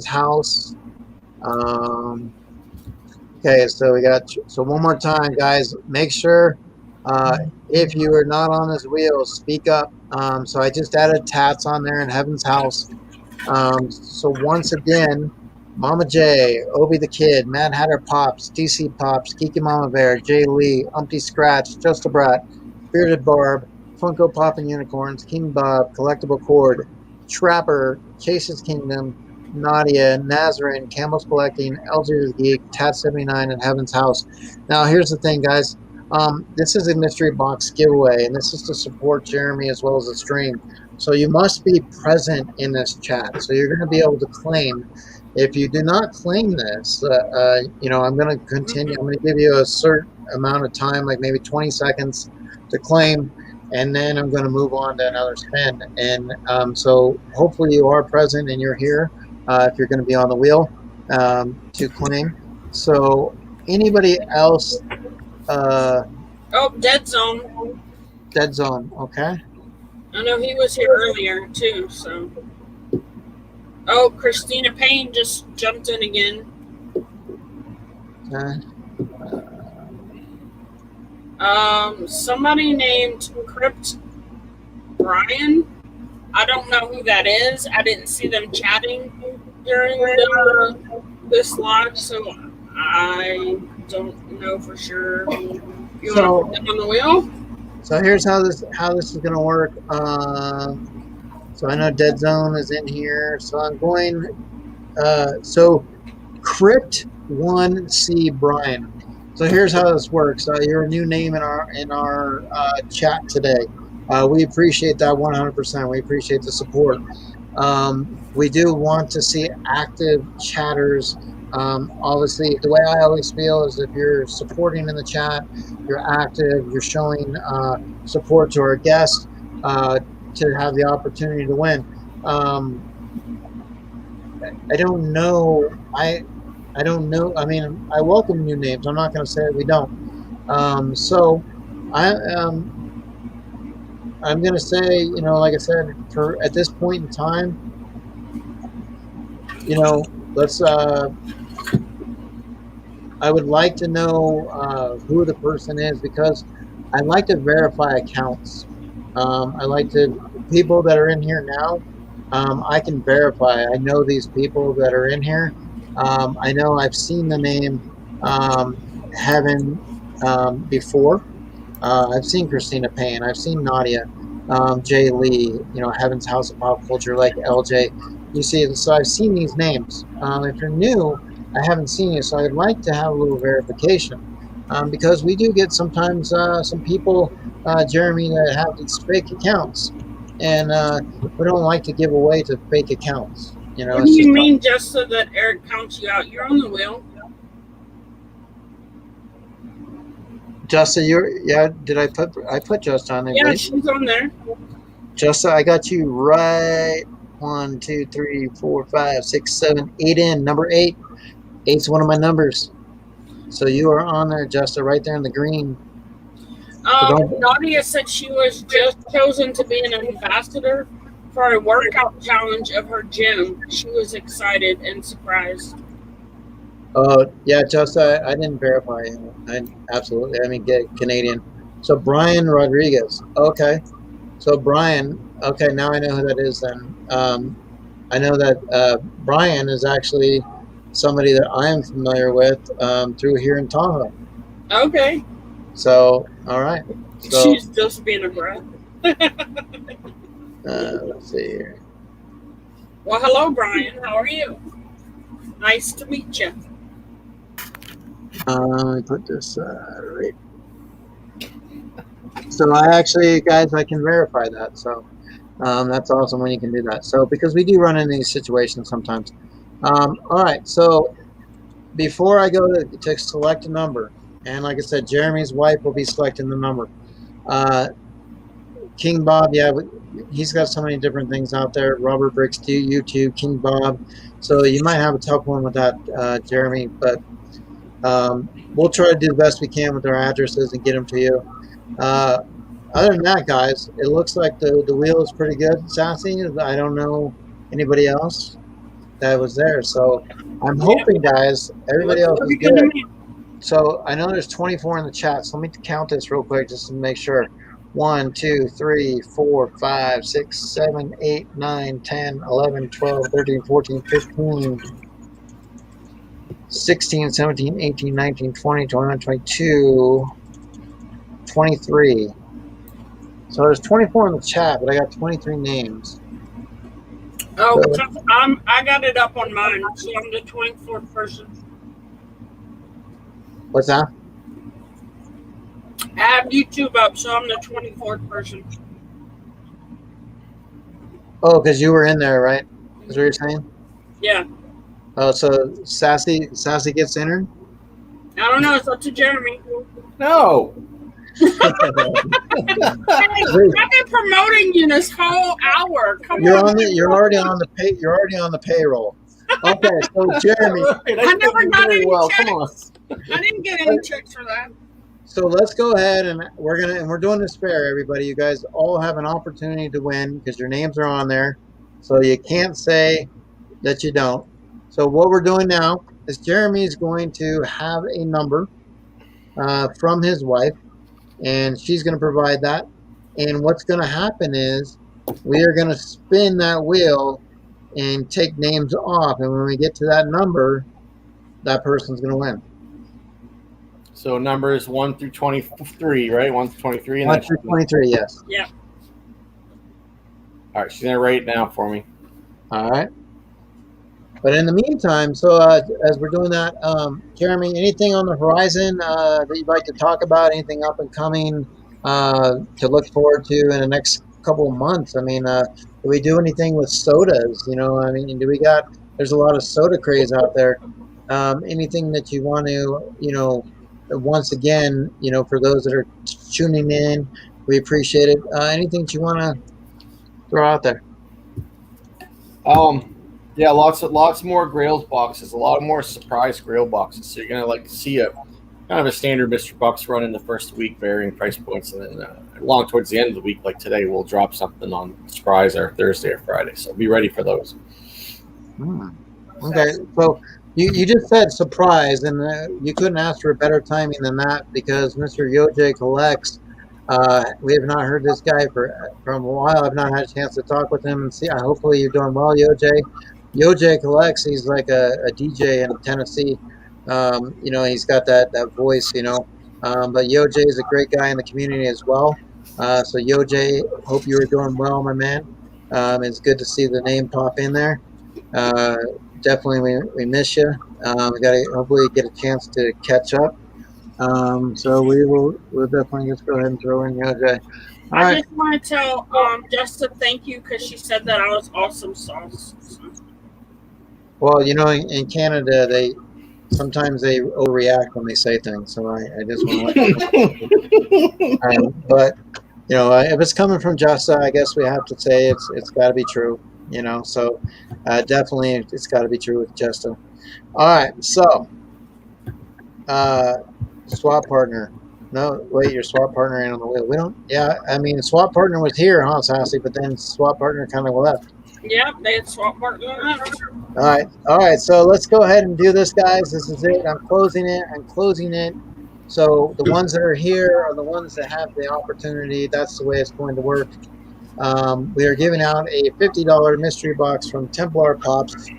House. Okay, so one more time, guys. Make sure if you are not on this wheel, speak up. So I just added Tats on there in Heaven's House. So once again, Mama J, Obi the Kid, Mad Hatter Pops, DC Pops, Geeky Mama Bear, Jay Lee, Umpty Scratch, Just a Brat, Bearded Barb, Funko Pop and Unicorns, King Bob, Collectible Cord, Trapper, Chase's Kingdom, Nadia, Nazarene, Campbell's Collecting, LG the Geek, Tat79, and Heaven's House. Now, here's the thing, guys. This is a mystery box giveaway, and this is to support Jeremy as well as the stream. So you must be present in this chat. So you're going to be able to claim. If you do not claim this, I'm going to continue. I'm going to give you a certain amount of time, like maybe 20 seconds, to claim, and then I'm going to move on to another spin. And so hopefully you are present and you're here if you're going to be on the wheel to claim. So anybody else? Dead Zone. Dead Zone, okay. I know he was here earlier too, so. Oh, Christina Payne just jumped in again. Somebody named Crypt Brian. I don't know who that is. I didn't see them chatting during this live, so I don't know for sure. You want to put them on the wheel? So here's how this is going to work. So I know Dead Zone is in here. So I'm going. So Crypt 1C Brian. So here's how this works. You're a new name in our chat today. We appreciate that 100%. We appreciate the support. We do want to see active chatters. Obviously, the way I always feel is if you're supporting in the chat, you're active, you're showing support to our guests to have the opportunity to win. I don't know. I don't know. I mean, I welcome new names. I'm not going to say that we don't. So I'm going to say, like I said, at this point in time, let's. I would like to know who the person is, because I like to verify accounts. I like people that are in here now. I can verify. I know these people that are in here. I know I've seen the name Heaven before. I've seen Christina Payne. I've seen Nadia, Jay Lee. Heaven's House of Pop Culture, like LJ. You see, so I've seen these names. If you're new, I haven't seen you, so I'd like to have a little verification, because we do get sometimes some people, Jeremy, that have these fake accounts, and we don't like to give away to fake accounts. What do you mean, just so that Eric counts you out? You're on the wheel. Justa, did I put Justa on there? Yeah, she's on there. Justa, I got you right. 1, 2, 3, 4, 5, 6, 7, 8 in. Number 8. 8's one of my numbers. So you are on there, Justa, right there in the green. Nadia said she was just chosen to be an ambassador for a workout challenge of her gym. She was excited and surprised. Yeah, Justa, I didn't verify him. Absolutely. I mean, get Canadian. So Brian Rodriguez. Okay. So Brian. Okay, now I know who that is then. I know that Brian is actually somebody that I am familiar with through here in Tahoe. Okay. So, all right. So, She's just being a brat. let's see here. Well, hello, Brian. How are you? Nice to meet you. Let me put this right. So I actually, guys, I can verify that. So that's awesome when you can do that. So because we do run into these situations sometimes. All right. So before I go to select a number, and like I said, Jeremy's wife will be selecting the number. King Bob, yeah, he's got so many different things out there. Robert Bricks, YouTube, King Bob. So you might have a tough one with that, Jeremy, but we'll try to do the best we can with our addresses and get them to you. Other than that, guys, it looks like the wheel is pretty good. Sassy, I don't know anybody else that was there. So I'm hoping, guys, everybody else is Pretty good to good. me. So I know there's 24 in the chat. So let me count this real quick just to make sure. 1, 2, 3, 4, 5, 6, 7, 8, 9, 10, 11, 12, 13, 14, 15, 16, 17, 18, 19, 20, 21, 22, 23. So there's 24 in the chat, but I got 23 names. Oh, So, because I got it up on mine, so I'm the 24th person. what's that? I have YouTube up, so I'm the 24th person. Oh, because you were in there, right? Is what you're saying? Yeah. Oh, so Sassy gets entered? I don't know. It's up to Jeremy. No. Hey, I've been promoting you this whole hour. Come You're on. on the. You're already on the pay. You're already on the payroll. Okay, so Jeremy. Right, I never did got very any well. checks. Come on. I didn't get any checks for that. So let's go ahead and we're doing this fair, everybody. You guys all have an opportunity to win because your names are on there, so you can't say that you don't. So what we're doing now is Jeremy is going to have a number from his wife, and she's going to provide that. And what's going to happen is we are going to spin that wheel and take names off, and when we get to that number, that person's going to win. So numbers 1 through 23, right? 1 through 23. And 1 through 23, yes. Yeah. All right, she's gonna write it down for me. All right. But in the meantime, so as we're doing that, Jeremy, anything on the horizon that you'd like to talk about? Anything up and coming to look forward to in the next couple of months? I mean, do we do anything with sodas? You know, I mean, there's a lot of soda craze out there. Anything that you want to, once again, for those that are tuning in, we appreciate it. Anything that you want to throw out there? Yeah, lots more Grails boxes, a lot more surprise Grail boxes. So you're gonna see a kind of a standard mystery box run in the first week, varying price points, and then along towards the end of the week, like today, we'll drop something on surprise or Thursday or Friday. So be ready for those. Okay, so you just said surprise, and you couldn't ask for a better timing than that because Mr. Yoj collects. We have not heard this guy from a while. I've not had a chance to talk with him and see. Hopefully, you're doing well, Yoj. Yoj collects. He's like a DJ in Tennessee. He's got that voice. But Yoj is a great guy in the community as well. So Yoj, hope you are doing well, my man. It's good to see the name pop in there. Definitely, we miss you. We got to hopefully get a chance to catch up. So we'll definitely just go ahead and throw in Yoj. All I right. just want to tell Jessica thank you because she said that I was awesome sauce. Well, in Canada, sometimes they overreact when they say things. So I just want to. But if it's coming from Jessica, I guess we have to say it's got to be true. So definitely it's got to be true with Jessica. All right, so swap partner. No, wait, your swap partner ain't on the wheel. We don't. Yeah, I mean, swap partner was here, huh, Sassy? But then swap partner kind of left. Yeah, they had swap partner. All right. So let's go ahead and do this, guys. This is it. I'm closing it. So the ones that are here are the ones that have the opportunity. That's the way it's going to work. We are giving out a $50 mystery box from Templar Pops.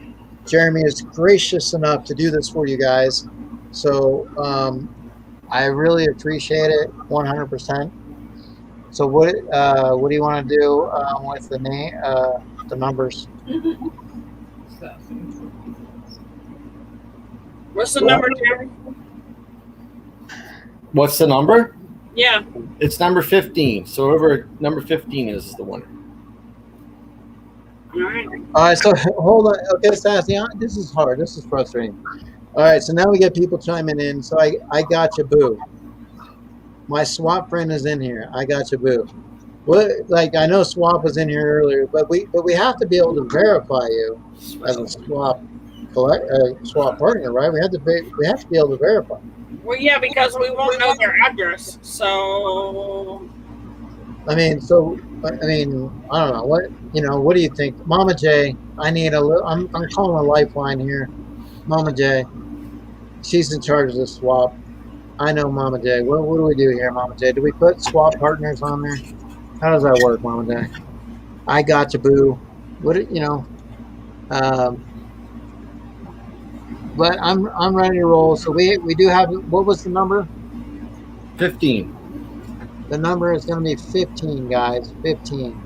Jeremy is gracious enough to do this for you guys. So I really appreciate it 100%. So what do you want to do with the name, the numbers? What's the number, Jerry? What's the number? Yeah. It's number 15. So whoever number 15 is the winner. All right. All right, so hold on. Okay, Sassy, this is hard. This is frustrating. All right, so now we get people chiming in. So I got you, boo. My swap friend is in here. I got you, boo. What? Like I know swap was in here earlier, but we have to be able to verify you as a swap swap partner, right? We have to be able to verify. Well, yeah, because we won't know their address. So. I mean, I don't know what What do you think, Mama J? I need a little. I'm calling a lifeline here, Mama J. She's in charge of the swap. I know Mama J. What do we do here, Mama J? Do we put swap partners on there? How does that work, Mama J? I got you, boo. But I'm ready to roll. So we do have. What was the number? 15. The number is going to be 15, guys. 15.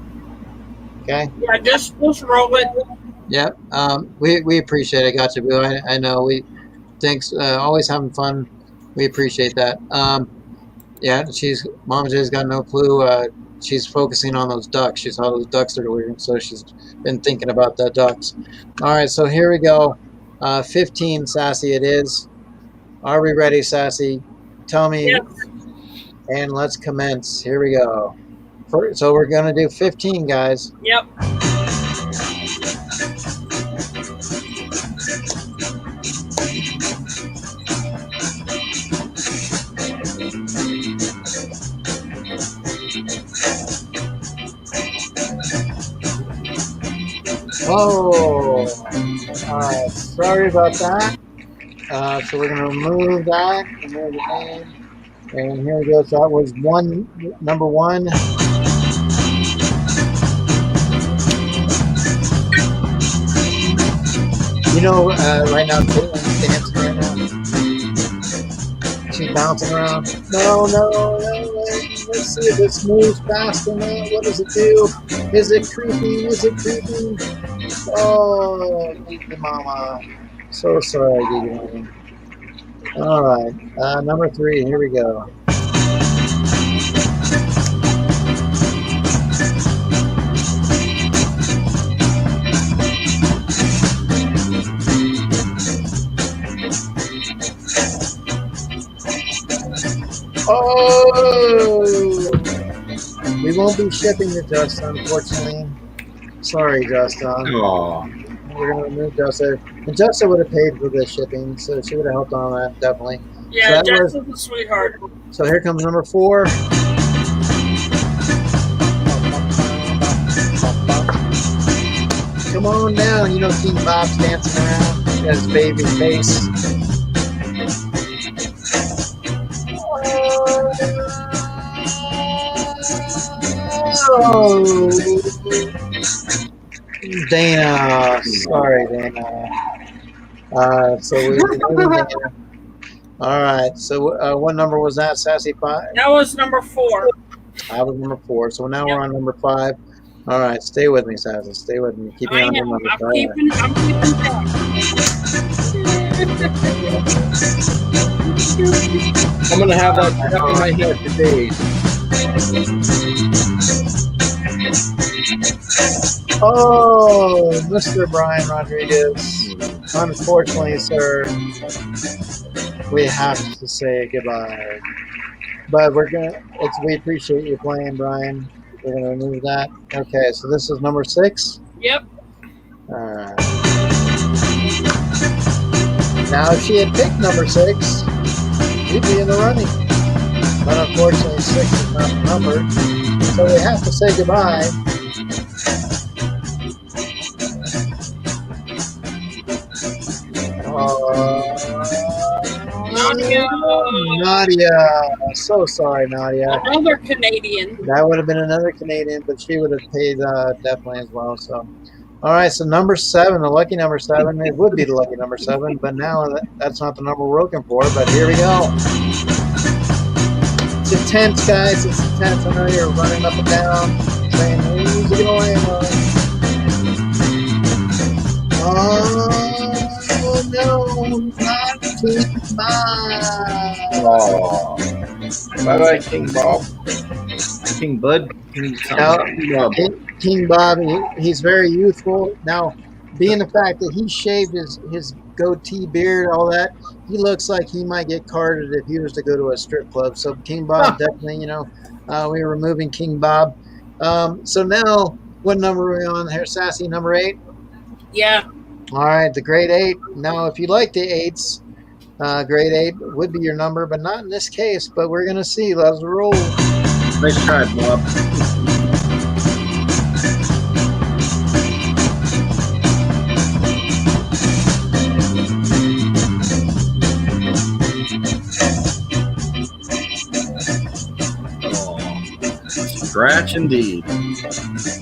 Okay. Yeah, just roll it. Yep. We appreciate it. Got you, boo. I know. Thanks. Always having fun. We appreciate that. Yeah. Mama J's got no clue. She's focusing on those ducks. She saw those ducks are weird, so she's been thinking about the ducks. All right. So here we go. 15, Sassy. It is. Are we ready, Sassy? Tell me. Yes. And let's commence. Here we go. So we're going to do 15, guys. Yep. Oh, all right. Sorry about that. So we're going to remove that. Remove the name. And here it goes. That was number one. Right now, Caitlin's dancing right now. She's bouncing around. No. Let's see if this moves fast enough. What does it do? Is it creeping? Oh, Gigi Mama. So sorry, Gigi Mama. All right. Number 3. Here we go. Oh! We won't be shipping to Justin, unfortunately. Sorry, Justin. Oh. We're going to remove Justin. And Justin would have paid for the shipping, so she would have helped on that, definitely. Yeah, Justin's a sweetheart. So here comes number 4. Come on down. King Bob's dancing around. He got his baby face. Oh, Dana. Sorry, Dana. So we Dana. All right. So what number was that, Sassy? 5? That was number 4. I was number 4. So now we're on number 5. All right. Stay with me, Sassy. Stay with me. Keep me on number 5. I'm keeping track. I'm going to have that stuck in my head for days. Oh, Mr. Brian Rodriguez. Unfortunately, sir, we have to say goodbye. But we appreciate you playing, Brian. We're gonna remove that. Okay, so this is number 6. Yep. All right. Now, if she had picked number 6, we'd be in the running. But unfortunately, 6 is not the number, so we have to say goodbye. Nadia. So sorry, Nadia. Another Canadian. That would have been another Canadian, but she would have paid definitely as well. So, all right. So number 7, the lucky number 7. It would be the lucky number 7, but now that's not the number we're looking for. But here we go. tense, guys. It's tense. I know you're running up and down, saying, "Who's it gonna land on?" Oh no, not King Bob. Oh. Bye-bye, King Bob. King Bud. King Now, something. King Bob. King Bob, he's very youthful. Now, being the fact that he shaved his goatee, beard, all that, he looks like he might get carded if he was to go to a strip club. So King Bob, definitely, we're removing King Bob. So now, what number are we on here? Sassy, number 8? Yeah. All right, the grade 8. Now, if you like the 8s, grade 8 would be your number, but not in this case. But we're going to see. Let's roll. Nice try, Bob. Scratch indeed.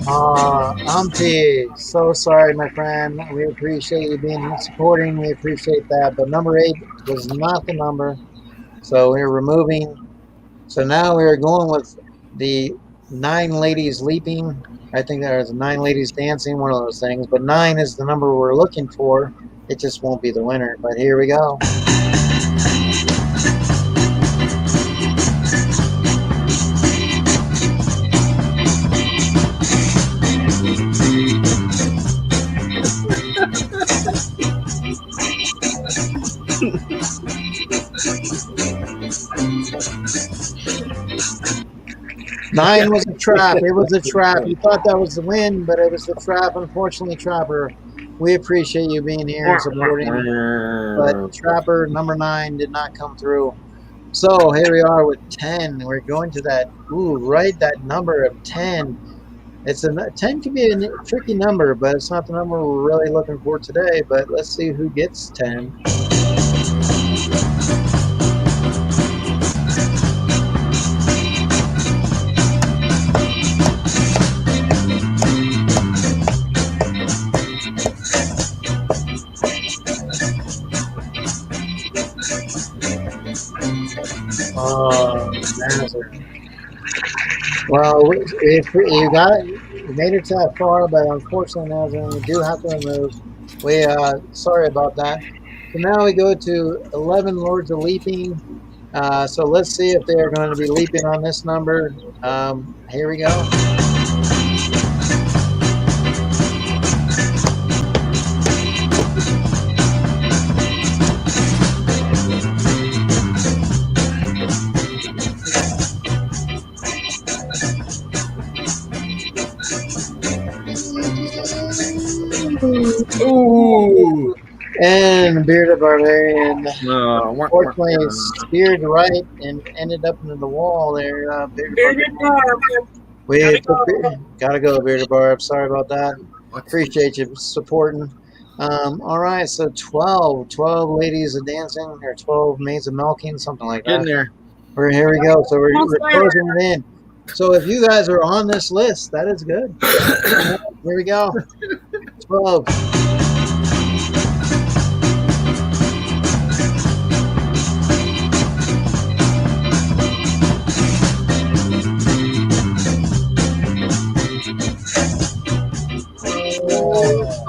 Humpty, so sorry, my friend. We appreciate you being supporting. We appreciate that. But number 8 was not the number. So we're removing. So now we're going with the 9 ladies leaping. I think there's 9 ladies dancing, one of those things. But 9 is the number we're looking for. It just won't be the winner. But here we go. Nine was a trap. It was a trap. You thought that was the win, but it was the trap. Unfortunately, Trapper, we appreciate you being here and supporting. But Trapper, number 9, did not come through. So here we are with 10. We're going to that, right, that number of 10. 10 can be a tricky number, but it's not the number we're really looking for today. But let's see who gets 10. Nazareth. Well, if you made it that far, but unfortunately, Nazareth, we do have to remove. Sorry about that. So now we go to 11 Lords of Leaping. So let's see if they're going to be leaping on this number. Here we go. Ooh. And Bearded Barbarian, Unfortunately, unfortunately, steered right and ended up into the wall there. Bearded Barb. Gotta go, Bearded Barb. Sorry about that. Appreciate you supporting. All right, so 12 ladies of dancing, or 12 maids of milking, something like Get in that. there. Here we go. So we're closing it in. So if you guys are on this list, that is good. Here we go. 12.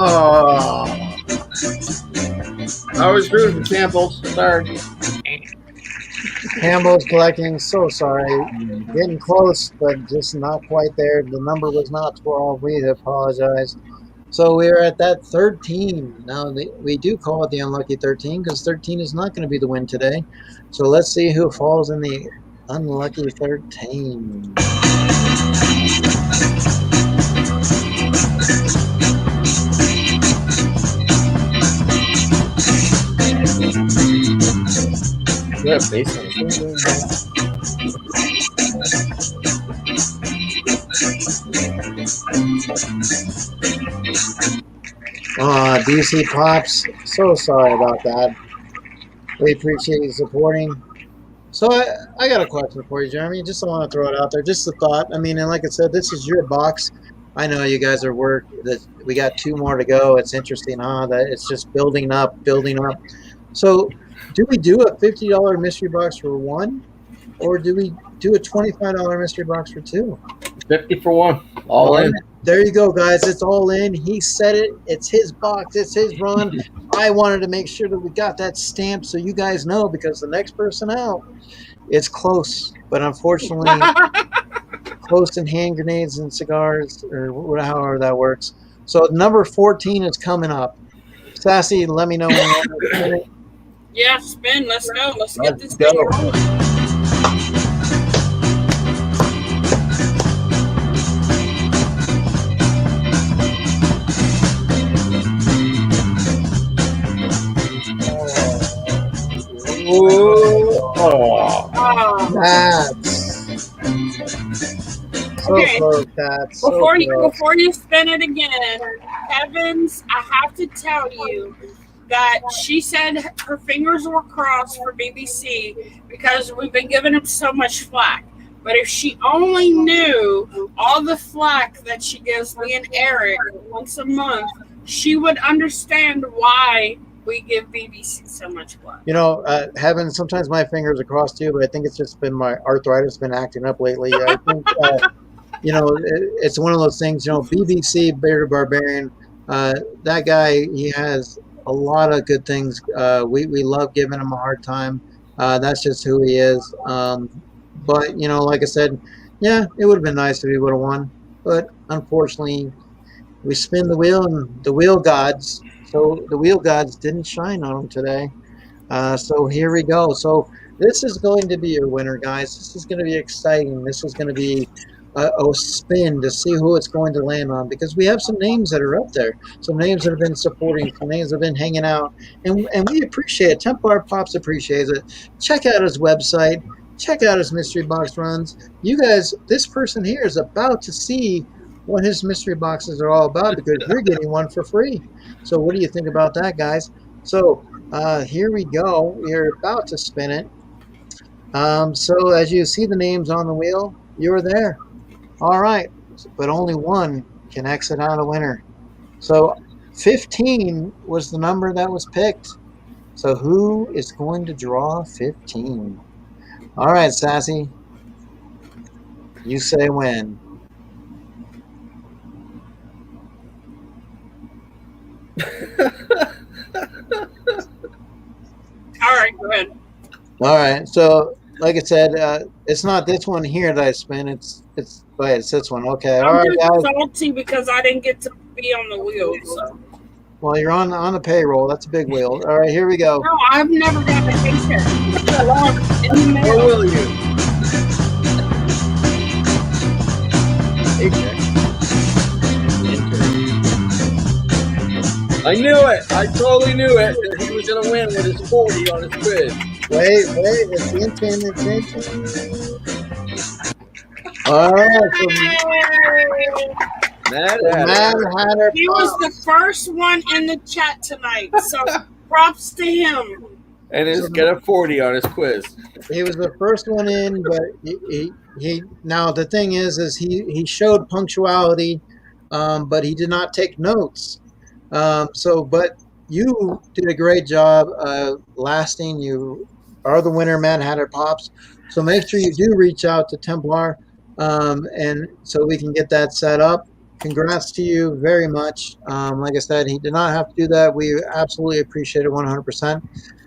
Oh. I was rooting for Campbell's. Sorry. Campbell's collecting. So sorry. Getting close, but just not quite there. The number was not 12. We apologize. So we're at that 13. Now, we do call it the unlucky 13 because 13 is not going to be the win today. So let's see who falls in the unlucky 13. Yeah, basically. DC Pops, so sorry about that. We appreciate you supporting. So I got a question for you, Jeremy. Just want to throw it out there. Just a thought. I mean, and like I said, this is your box. I know you guys are we got 2 more to go. It's interesting, that it's just building up. So do we do a $50 mystery box for 1? or do we do a $25 mystery box for two? 50 for one. All in. There you go, guys. It's all in. He said it. It's his box. It's his run. I wanted to make sure that we got that stamp so you guys know, because the next person out, it's close. But unfortunately, close in hand grenades and cigars, or however that works. So number 14 is coming up. Sassy, let me know when you want to spin it. Yeah, spin. Let's go. Let's get Let's this go. thing rolling. Oh. That's so Okay. close, that's so Before close. you spin it again, Evans, I have to tell you that she said her fingers were crossed for BBC because we've been giving him so much flack. But if she only knew all the flack that she gives me and Eric once a month, she would understand why we give BBC so much flack. You know, having sometimes my fingers are crossed too, but I think it's just been my arthritis been acting up lately. I think, you know, it's one of those things, you know, BBC, Bearded Barbarian, that guy, he has a lot of good things. We love giving him a hard time. That's just who he is. But, you know, like I said, yeah, it would have been nice if he would have won. But unfortunately, we spin the wheel and the wheel gods. So the wheel gods didn't shine on him today. So here we go. So this is going to be your winner, guys. This is going to be exciting. This is going to be a spin to see who it's going to land on, because we have some names that are up there, some names that have been supporting, some names that have been hanging out, and we appreciate it. Templar Pops appreciates it. Check out his website. Check out his mystery box runs. You guys, this person here is about to see what his mystery boxes are all about, because you're getting one for free. So what do you think about that, guys? So here we go. We're about to spin it. So as you see the names on the wheel, you're there. All right, but only one can exit out a winner. So 15 was the number that was picked. So who is going to draw 15? All right, Sassy. You say when. All right, go ahead. All right. So, like I said, it's not this one here that I spin. It's this one. Okay. All I'm right, just guys. salty because I didn't get to be on the wheel. So. Well, you're on the payroll. That's a big wheel. All right, here we go. No, I've never gotten a paycheck. In the Or mail. will you? Paycheck. I knew it. I totally knew it. That he was going to win with his 40 on his quiz. Wait, it's hinting. All right, so Mad Mad Hatter He was Pop. the first one in the chat tonight, so props to him. And he's got a 40 on his quiz. He was the first one in, but he now the thing is he showed punctuality, but he did not take notes. But you did a great job lasting. You are the winner, Mad Hatter Pops. So make sure you do reach out to Templar, and so we can get that set up. Congrats to you very much. Like I said, he did not have to do that. We absolutely appreciate it 100%.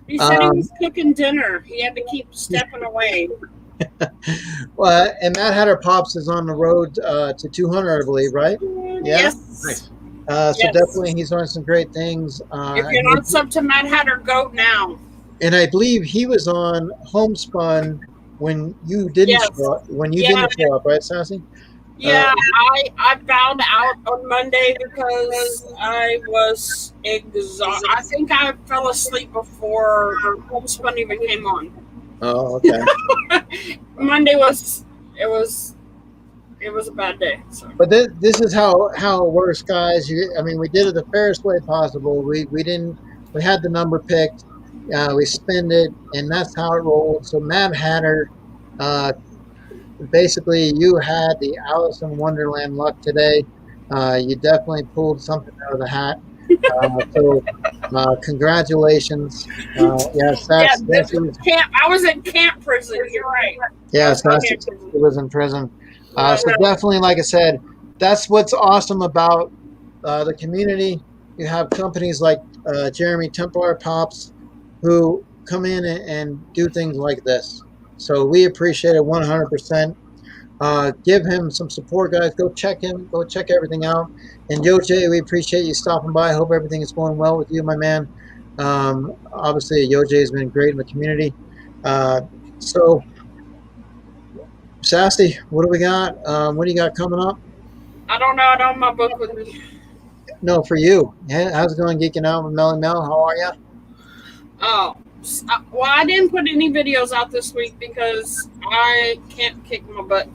He said he was cooking dinner. He had to keep stepping away. Well, and Mad Hatter Pops is on the road to 200, I believe, right? Yeah. Yes. Nice. So Yes. definitely he's doing some great things. If you're not sub to Mad Hatter, go now. And I believe he was on Homespun when you didn't Yes. show up. When you Yeah. didn't show up, right, Sassy? Yeah, I bowed out on Monday because I was exhausted. I think I fell asleep before Homespun even came on. Oh, okay. Monday was it was a bad day. So. But this is how it works, guys. We did it the fairest way possible. We had the number picked. We spend it, and that's how it rolled. So Mad Hatter, basically, you had the Alice in Wonderland luck today. You definitely pulled something out of the hat. Congratulations. Yeah, Yeah, Sassy was, camp. I was in camp prison. You're right. I yeah, was in Sassy camp prison. was in prison. Yeah. So definitely, like I said, that's what's awesome about the community. You have companies like Jeremy Templar Pops who come in and do things like this. So we appreciate it 100%. Give him some support, guys. Go check him. Go check everything out. And Yoj, we appreciate you stopping by. I hope everything is going well with you, my man. Obviously, Yoj has been great in the community. So, Sassy, what do we got? What do you got coming up? I don't know. I don't have my book with me. No, for you. How's it going geeking out with Melly Mel? How are you? Oh, well, I didn't put any videos out this week because I can't kick my butt.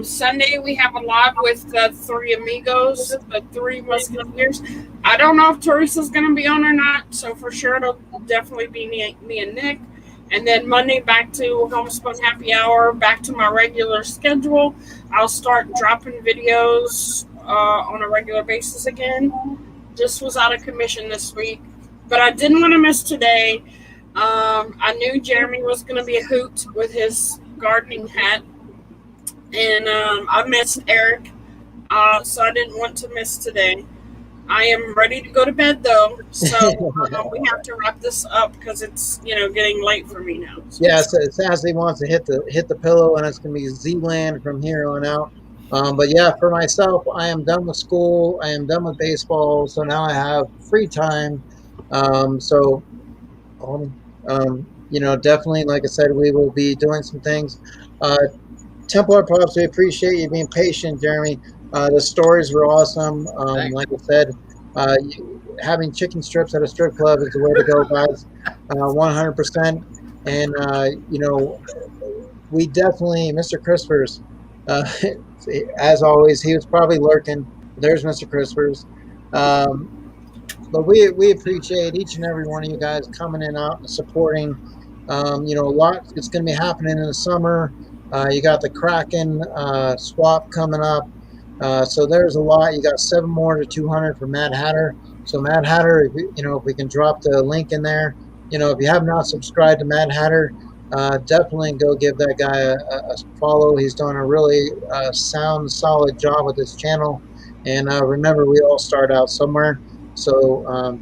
Sunday we have a live with the three amigos, the three musketeers. I don't know if Teresa's going to be on or not, so for sure it'll definitely be me and Nick. And then Monday back to Homespun Happy Hour, back to my regular schedule. I'll start dropping videos on a regular basis again. Just was out of commission this week, but I didn't want to miss today. I knew Jeremy was going to be a hoot with his gardening hat, and I missed Eric, so I didn't want to miss today. I am ready to go to bed though, so we have to wrap this up because it's getting late for me now. So. Yeah, so Sassy wants to hit the pillow, and it's gonna be Z-land from here on out. But yeah, for myself, I am done with school. I am done with baseball, so now I have free time. So definitely, like I said, we will be doing some things. Templar Pops, we appreciate you being patient, Jeremy. The stories were awesome. Like I said, having chicken strips at a strip club is the way to go, guys. 100%. And, we definitely, Mr. Crispers, as always, he was probably lurking. There's Mr. Crispers. But we appreciate each and every one of you guys coming in out and supporting. A lot it's going to be happening in the summer. You got the Kraken swap coming up. So there's a lot. You got 7 more to 200 for Mad Hatter. So Mad Hatter, if we can drop the link in there. If you have not subscribed to Mad Hatter, definitely go give that guy a follow. He's doing a really sound, solid job with his channel. And remember, we all start out somewhere. So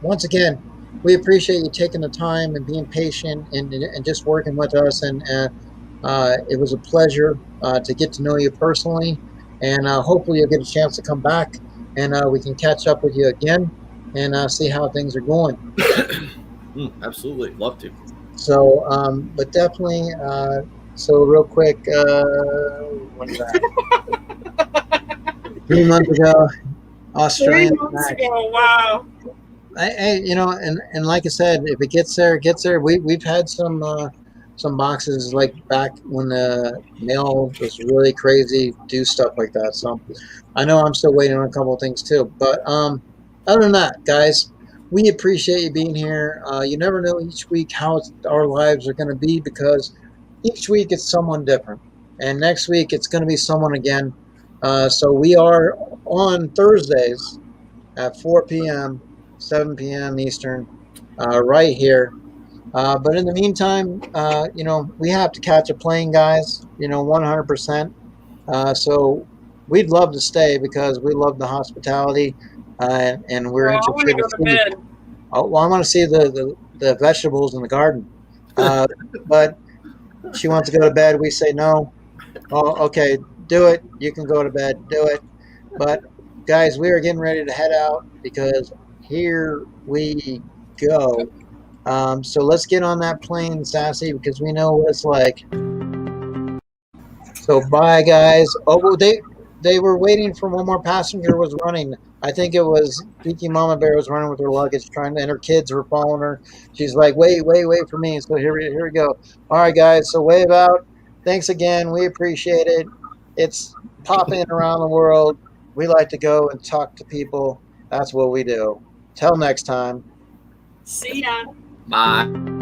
once again, we appreciate you taking the time and being patient and just working with us. And it was a pleasure to get to know you personally. And hopefully you'll get a chance to come back and we can catch up with you again and see how things are going. Absolutely. Love to. So, but definitely, so real quick, what is that? 3 months ago, Australian. 3 months ago, wow. And like I said, if it gets there, it gets there. We've had some boxes like back when the mail was really crazy, do stuff like that. So I know I'm still waiting on a couple of things too. But other than that, guys, we appreciate you being here. You never know each week how our lives are going to be because each week it's someone different, and next week it's going to be someone again. So we are on Thursdays at 4 p.m., 7 p.m. Eastern, right here. But in the meantime, we have to catch a plane, guys, 100%. So we'd love to stay because we love the hospitality and we're I want to interested go to bed. I want to see the vegetables in the garden. But she wants to go to bed. We say no. Oh, okay, do it. You can go to bed. Do it. But guys, we are getting ready to head out because here we go. So let's get on that plane, Sassy, because we know what it's like. So bye, guys. Oh, well, they were waiting for one more passenger was running. I think it was Geeky Mama Bear was running with her luggage, and her kids were following her. She's like, wait for me. So here we go. All right, guys. So wave out. Thanks again. We appreciate it. It's popping around the world. We like to go and talk to people. That's what we do. Till next time. See ya. Bye.